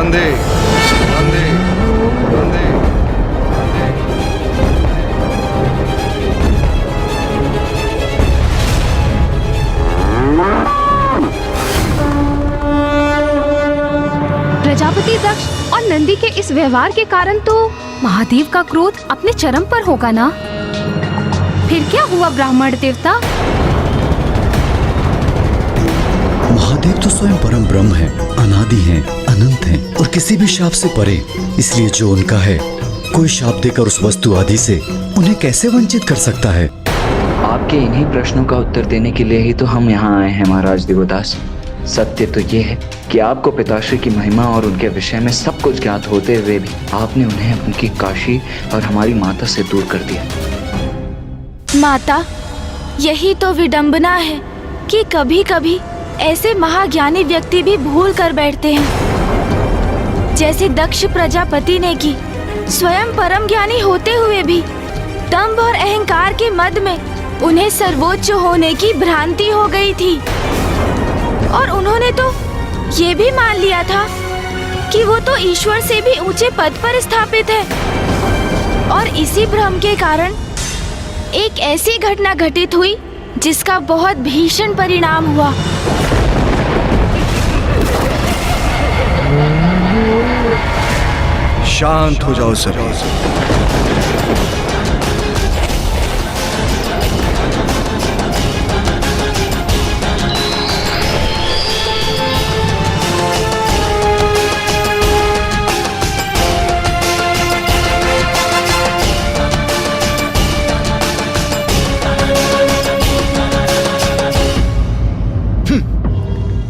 नंदी नंदी नंदी प्रजापति दक्ष और नंदी के इस व्यवहार के कारण तो महादेव का क्रोध अपने चरम पर होगा ना? फिर क्या हुआ ब्राह्मण देवता? महादेव तो स्वयं परम ब्रह्म है, अनादि हैं, अनंत हैं और किसी भी शाप से परे। इसलिए जो उनका है, कोई शाप देकर उस वस्तु आदि से उन्हें कैसे वंचित कर सकता है? आपके इन्हीं प्रश्नों का उत्तर देने के लिए ही तो हम यहाँ आए हैं महाराज दिवोदास। सत्य तो ये है कि आपको पिताश्री की महिमा और उनके विषय में सब कुछ ज्ञात होते हुए भी आपने उन्हें उनकी काशी और हमारी माता से दूर कर दिया। माता, यही तो विडंबना है कि कभी कभी ऐसे महाज्ञानी व्यक्ति भी भूल कर बैठते हैं, जैसे दक्ष प्रजापति ने की। स्वयं परम ज्ञानी होते हुए भी दंभ और अहंकार के मद में उन्हें सर्वोच्च होने की भ्रांति हो गई थी और उन्होंने तो ये भी मान लिया था कि वो तो ईश्वर से भी ऊंचे पद पर स्थापित है। और इसी भ्रम के कारण एक ऐसी घटना घटित हुई जिसका बहुत भीषण परिणाम हुआ। शांत हो जाओ सभी।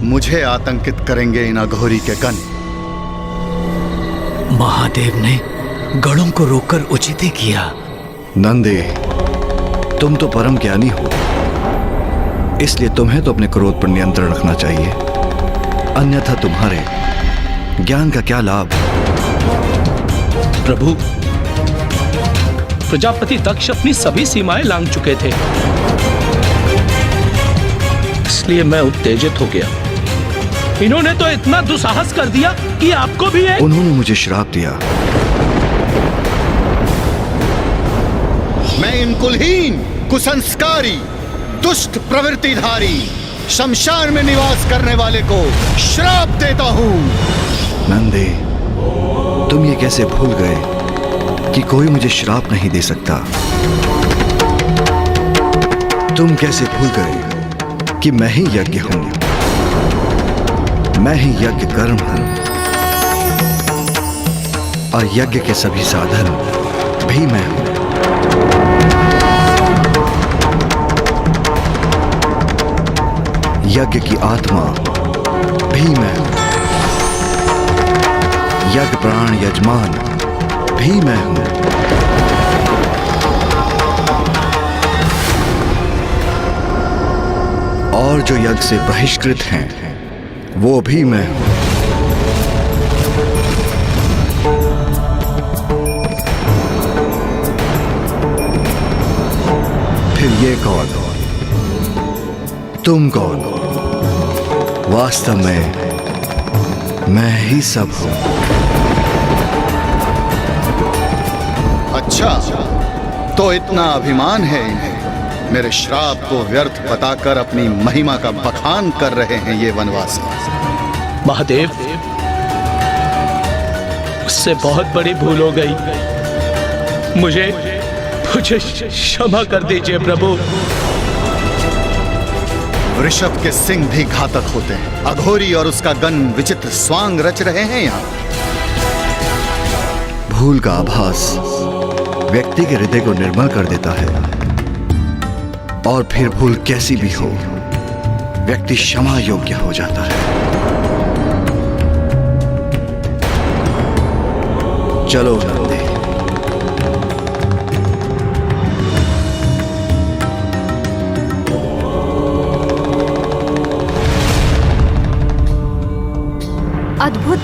मुझे आतंकित करेंगे इन अघोरी के गण। महादेव ने गणों को रोककर उचित ही किया। नंदी, तुम तो परम ज्ञानी हो, इसलिए तुम्हें तो अपने क्रोध पर नियंत्रण रखना चाहिए, अन्यथा तुम्हारे ज्ञान का क्या लाभ? प्रभु, प्रजापति दक्ष अपनी सभी सीमाएं लांघ चुके थे, इसलिए मैं उत्तेजित हो गया। इन्होंने तो इतना दुस्साहस कर दिया कि आपको भी है। उन्होंने मुझे श्राप दिया। मैं इन कुलहीन, कुसंस्कारी, दुष्ट प्रवृत्तिधारी, शमशान में निवास करने वाले को श्राप देता हूँ। नंदी, तुम ये कैसे भूल गए कि कोई मुझे श्राप नहीं दे सकता? तुम कैसे भूल गए कि मैं ही यज्ञ हूं, मैं ही यज्ञ कर्म हूं और यज्ञ के सभी साधन भी मैं हूं। यज्ञ की आत्मा भी मैं हूं, यज्ञ प्राण यजमान भी मैं हूं। और जो यज्ञ से बहिष्कृत हैं, वो भी मैं हूं। फिर ये कौन? तुम कौन? वास्तव में मैं ही सब हूं। अच्छा, तो इतना अभिमान है इन्हें। मेरे श्राप को व्यर्थ बताकर अपनी महिमा का बखान कर रहे हैं ये वनवासी। महादेव, उससे बहुत बड़ी भूल हो गई। मुझे क्षमा कर दीजिए प्रभु। वृषभ के सिंह भी घातक होते हैं। अघोरी और उसका गण विचित्र स्वांग रच रहे हैं यहाँ। भूल का आभास व्यक्ति के हृदय को निर्मल कर देता है, और फिर भूल कैसी भी हो, व्यक्ति क्षमा योग्य हो जाता है। चलो नंदी। अद्भुत!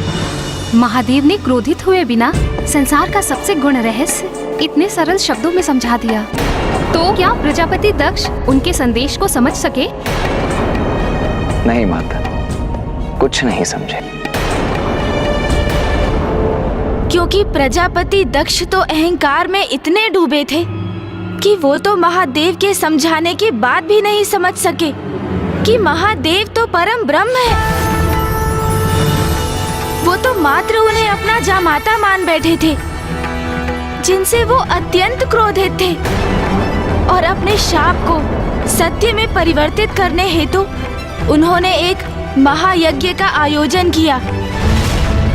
महादेव ने क्रोधित हुए बिना संसार का सबसे गुण रहस्य इतने सरल शब्दों में समझा दिया। तो क्या प्रजापति दक्ष उनके संदेश को समझ सके? नहीं माता, कुछ नहीं समझे। क्योंकि प्रजापति दक्ष तो अहंकार में इतने डूबे थे कि वो तो महादेव के समझाने के बाद भी नहीं समझ सके कि महादेव तो परम ब्रह्म है। वो तो मात्र उन्हें अपना जामाता मान बैठे थे, जिनसे वो अत्यंत क्रोधित थे और अपने शाप को सत्य में परिवर्तित करने हेतु उन्होंने एक महायज्ञ का आयोजन किया,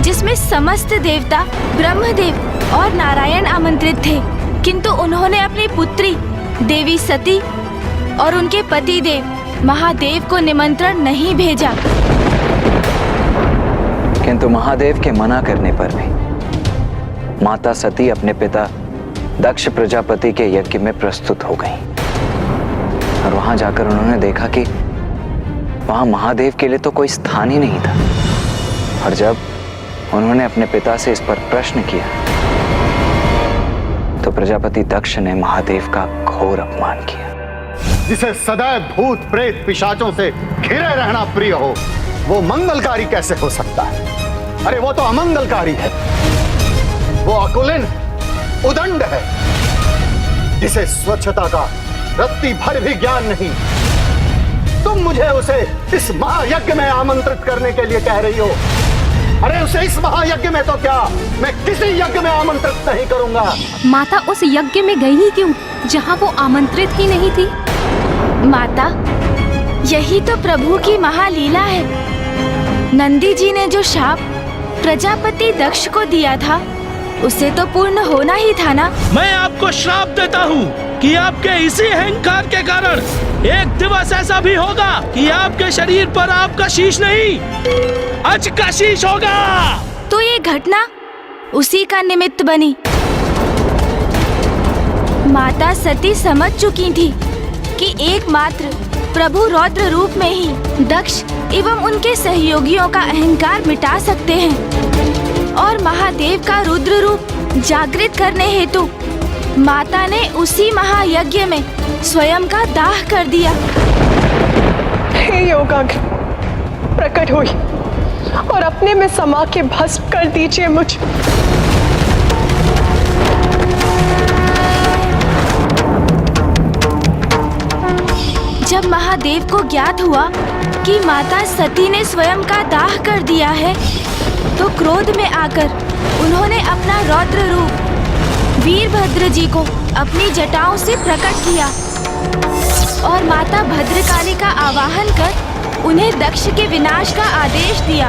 जिसमें समस्त देवता ब्रह्मदेव और नारायण आमंत्रित थे। किंतु उन्होंने अपनी पुत्री देवी सती और उनके पति देव महादेव को निमंत्रण नहीं भेजा। किंतु महादेव के मना करने पर भी माता सती अपने पिता दक्ष प्रजापति के यज्ञ में प्रस्तुत हो गईं। और वहां जाकर उन्होंने देखा कि वहां महादेव के लिए तो कोई स्थान ही नहीं था। और जब उन्होंने अपने पिता से इस पर प्रश्न किया तो प्रजापति दक्ष ने महादेव का घोर अपमान किया। जिसे सदैव भूत प्रेत पिशाचों से घिरे रहना प्रिय हो, वो मंगलकारी कैसे हो सकता है? अरे वो तो अमंगलकारी है, वो अकुलिन उदंड है, जिसे स्वच्छता का रत्ती भर भी ज्ञान नहीं। तुम मुझे उसे इस महायज्ञ में आमंत्रित करने के लिए कह रही हो। अरे उसे इस महायज्ञ में तो क्या, मैं किसी यज्ञ में आमंत्रित नहीं करूंगा। माता उस यज्ञ में गई ही क्यों जहाँ वो आमंत्रित ही नहीं थी? माता, यही तो प्रभु की महालीला है। नंदी जी ने जो शाप प्रजापति दक्ष को दिया था, उसे तो पूर्ण होना ही था ना। मैं आपको श्राप देता हूँ कि आपके इसी अहंकार के कारण एक दिवस ऐसा भी होगा कि आपके शरीर पर आपका शीश नहीं, अज का शीश होगा। तो ये घटना उसी का निमित्त बनी। माता सती समझ चुकी थी कि एकमात्र प्रभु रौद्र रूप में ही दक्ष एवं उनके सहयोगियों का अहंकार मिटा सकते हैं। और महादेव का रुद्र रूप जागृत करने हेतु माता ने उसी महायज्ञ में स्वयं का दाह कर दिया। हे योगाग्नि, प्रकट हुई और अपने में समा के भस्म कर दीजिए मुझे। जब महादेव को ज्ञात हुआ कि माता सती ने स्वयं का दाह कर दिया है, तो क्रोध में आकर उन्होंने अपना रौद्र रूप वीरभद्र जी को अपनी जटाओं से प्रकट किया और माता भद्रकाली का आवाहन कर उन्हें दक्ष के विनाश का आदेश दिया।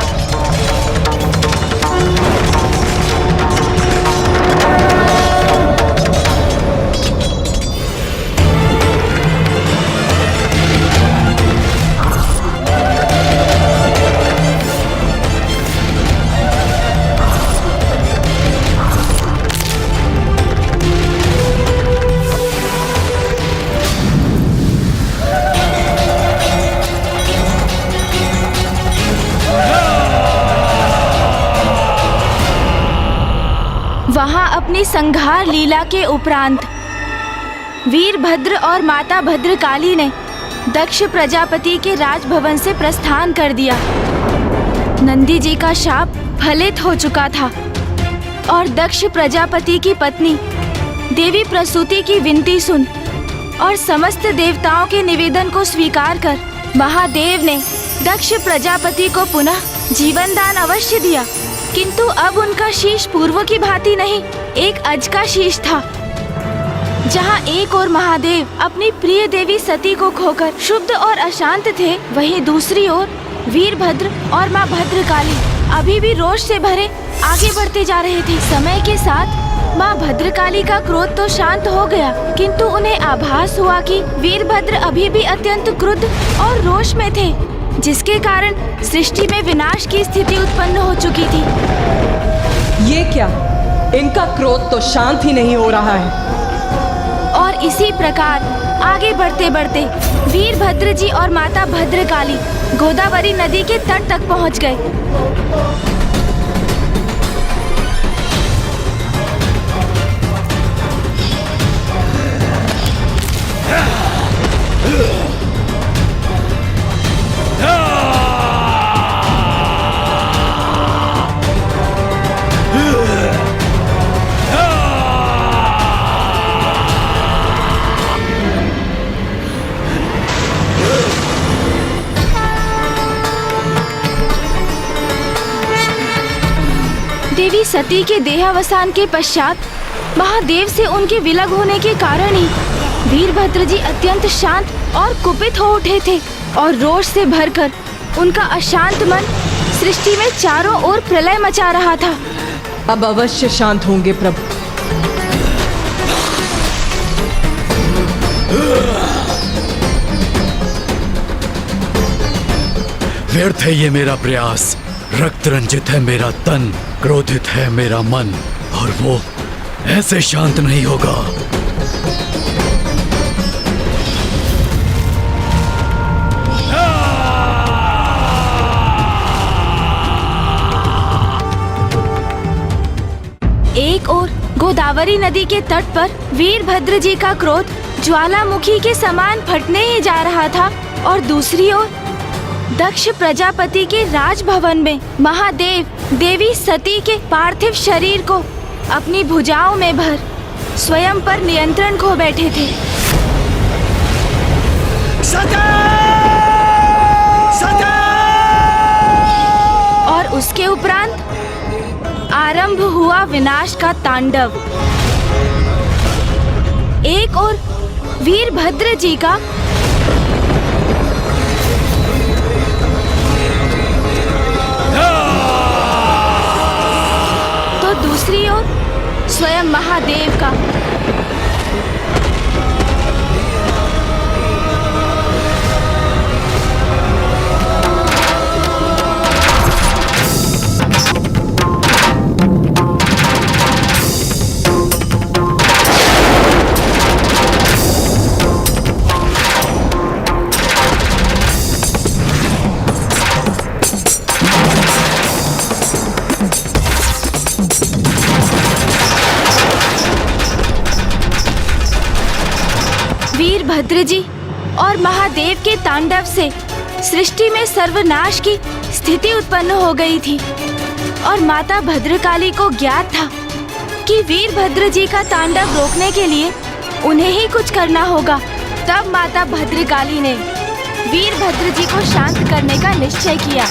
वहां अपनी संहार लीला के उपरांत वीरभद्र और माता भद्रकाली ने दक्ष प्रजापति के राजभवन से प्रस्थान कर दिया। नंदी जी का शाप फलित हो चुका था और दक्ष प्रजापति की पत्नी देवी प्रसूति की विनती सुन और समस्त देवताओं के निवेदन को स्वीकार कर महादेव ने दक्ष प्रजापति को पुनः जीवन दान अवश्य दिया। किंतु अब उनका शीश पूर्व की भांति नहीं, एक अज का शीश था। जहां एक और महादेव अपनी प्रिय देवी सती को खोकर शुद्ध और अशांत थे, वहीं दूसरी ओर वीरभद्र और माँ भद्रकाली अभी भी रोष से भरे आगे बढ़ते जा रहे थे। समय के साथ माँ भद्रकाली का क्रोध तो शांत हो गया, किंतु उन्हें आभास हुआ कि वीरभद्र अभी भी अत्यंत क्रुद्ध और रोष में थे, जिसके कारण सृष्टि में विनाश की स्थिति उत्पन्न हो चुकी थी। ये क्या, इनका क्रोध तो शांत ही नहीं हो रहा है। और इसी प्रकार आगे बढ़ते बढ़ते वीरभद्र जी और माता भद्रकाली गोदावरी नदी के तट तक पहुंच गए। देवी सती के देहावसान के पश्चात महादेव से उनके विलग होने के कारण ही वीरभद्र जी अत्यंत शांत और कुपित हो उठे थे और रोष से भरकर उनका अशांत मन सृष्टि में चारों ओर प्रलय मचा रहा था। अब अवश्य शांत होंगे प्रभु। व्यर्थ है ये मेरा प्रयास। रक्त रंजित है मेरा तन, क्रोधित है मेरा मन, और वो ऐसे शांत नहीं होगा। एक ओर गोदावरी नदी के तट पर वीरभद्र जी का क्रोध ज्वालामुखी के समान फटने ही जा रहा था और दूसरी ओर दक्ष प्रजापति के राजभवन में महादेव देवी सती के पार्थिव शरीर को अपनी भुजाओं में भर स्वयं पर नियंत्रण खो बैठे थे। और उसके उपरांत आरंभ हुआ विनाश का तांडव। एक ओर वीरभद्र जी का तो दूसरी ओर स्वयं महादेव का। वीरभद्र जी और महादेव के तांडव से सृष्टि में सर्वनाश की स्थिति उत्पन्न हो गई थी और माता भद्रकाली को ज्ञात था कि वीरभद्र जी का तांडव रोकने के लिए उन्हें ही कुछ करना होगा। तब माता भद्रकाली ने वीरभद्र जी को शांत करने का निश्चय किया।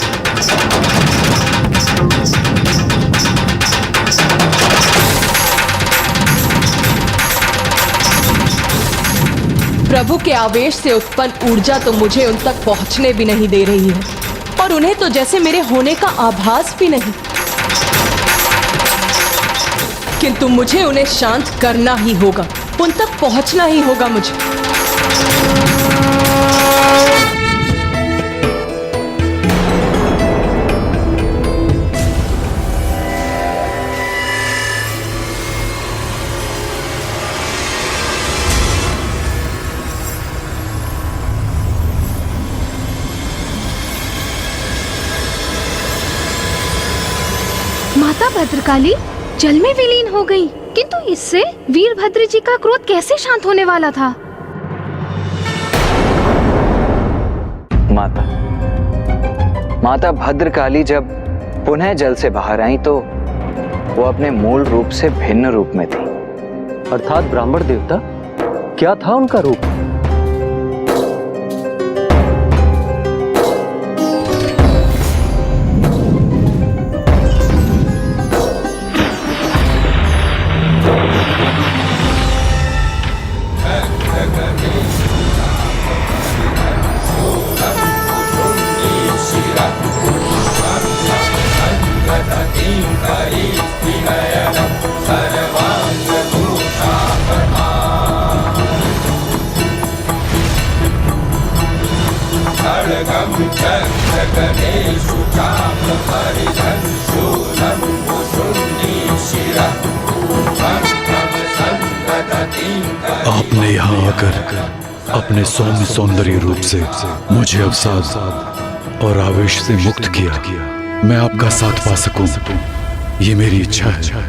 प्रभु के आवेश से उत्पन्न ऊर्जा तो मुझे उन तक पहुंचने भी नहीं दे रही है और उन्हें तो जैसे मेरे होने का आभास भी नहीं। किंतु मुझे उन्हें शांत करना ही होगा, उन तक पहुंचना ही होगा मुझे। माता भद्रकाली जल में विलीन हो गई, किंतु इससे वीरभद्र जी का क्रोध कैसे शांत होने वाला था? माता भद्रकाली जब पुनः जल से बाहर आई तो वो अपने मूल रूप से भिन्न रूप में थी। अर्थात ब्राह्मण देवता, क्या था उनका रूप? आपने यहाँ आकर अपने सौम्य सौंदर्य रूप से मुझे अवसाद और आवेश से मुक्त किया। मैं आपका साथ पा सकूं, ये मेरी इच्छा है।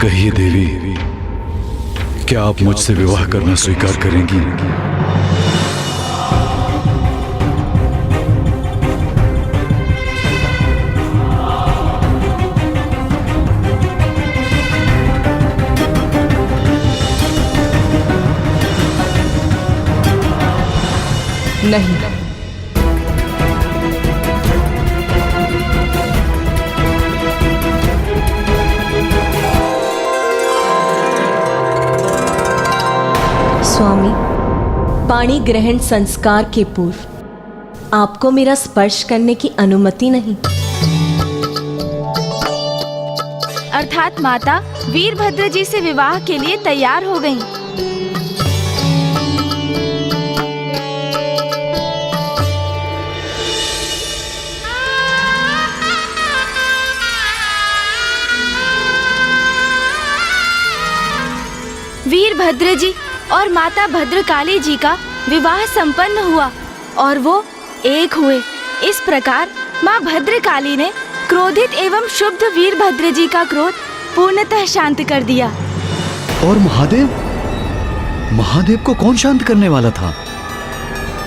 कहिए देवी, क्या आप मुझसे विवाह करना स्वीकार करेंगी? नहीं। स्वामी, पाणी ग्रहण संस्कार के पूर्व आपको मेरा स्पर्श करने की अनुमति नहीं। अर्थात माता वीरभद्र जी से विवाह के लिए तैयार हो गईं। वीरभद्र जी और माता भद्रकाली जी का विवाह संपन्न हुआ और वो एक हुए। इस प्रकार माँ भद्रकाली ने क्रोधित एवं शुद्ध वीरभद्र जी का क्रोध पूर्णतः शांत कर दिया। और महादेव को कौन शांत करने वाला था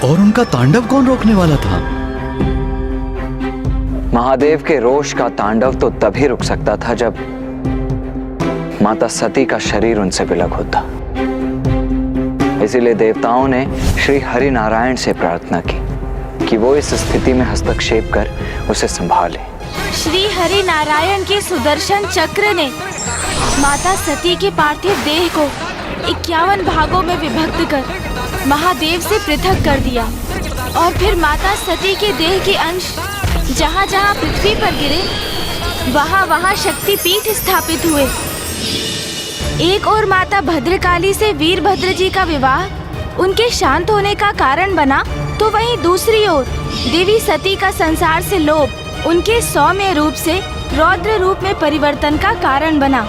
और उनका तांडव कौन रोकने वाला था? महादेव के रोष का तांडव तो तभी रुक सकता था जब माता सती का शरीर उनसे विलग होता। इसीलिए देवताओं ने श्री हरि नारायण से प्रार्थना की कि वो इस स्थिति में हस्तक्षेप कर उसे संभाले। श्री हरि नारायण के सुदर्शन चक्र ने माता सती के पार्थिव देह को 51 भागों में विभक्त कर महादेव से पृथक कर दिया और फिर माता सती के देह के अंश जहाँ जहाँ पृथ्वी पर गिरे वहाँ वहाँ शक्तिपीठ स्थापित हुए। एक और माता भद्रकाली से वीरभद्र जी का विवाह उनके शांत होने का कारण बना, तो वहीं दूसरी ओर देवी सती का संसार से लोभ उनके सौम्य रूप से रौद्र रूप में परिवर्तन का कारण बना।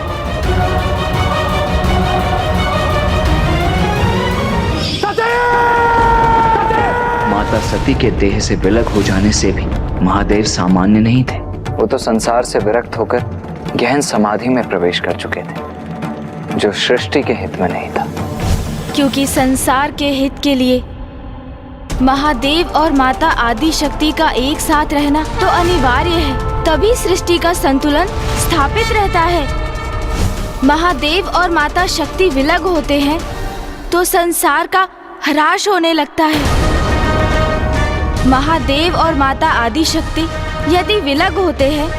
माता सती के देह से विलग हो जाने से भी महादेव सामान्य नहीं थे। वो तो संसार से विरक्त होकर गहन समाधि में प्रवेश कर चुके थे, जो सृष्टि के हित में नहीं था। क्योंकि संसार के हित के लिए महादेव और माता आदि शक्ति का एक साथ रहना तो अनिवार्य है, तभी सृष्टि का संतुलन स्थापित रहता है। महादेव और माता शक्ति विलग होते हैं तो संसार का ह्रास होने लगता है। महादेव और माता आदि शक्ति यदि विलग होते हैं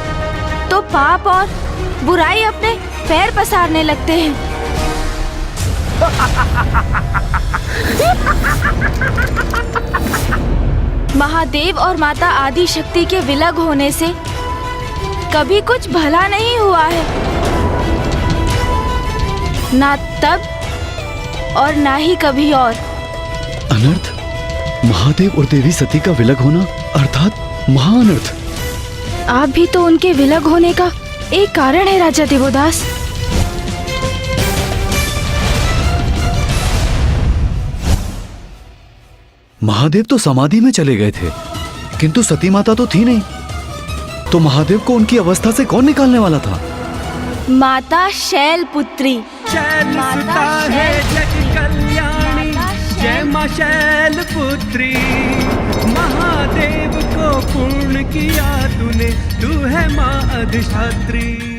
तो पाप और बुराई अपने पैर पसारने लगते हैं। महादेव और माता आदि शक्ति के विलग होने से कभी कुछ भला नहीं हुआ है, ना तब और ना ही कभी और। अनर्थ? महादेव और देवी सती का विलग होना अर्थात महाअनर्थ। आप भी तो उनके विलग होने का एक कारण है राजा देवोदास। महादेव तो समाधि में चले गए थे, किंतु सती माता तो थी नहीं, तो महादेव को उनकी अवस्था से कौन निकालने वाला था? माता शैलपुत्री। माता कल्याणी, जय मां शैलपुत्री। महादेव को पूर्ण किया तूने, तू है मां अधिष्ठात्री।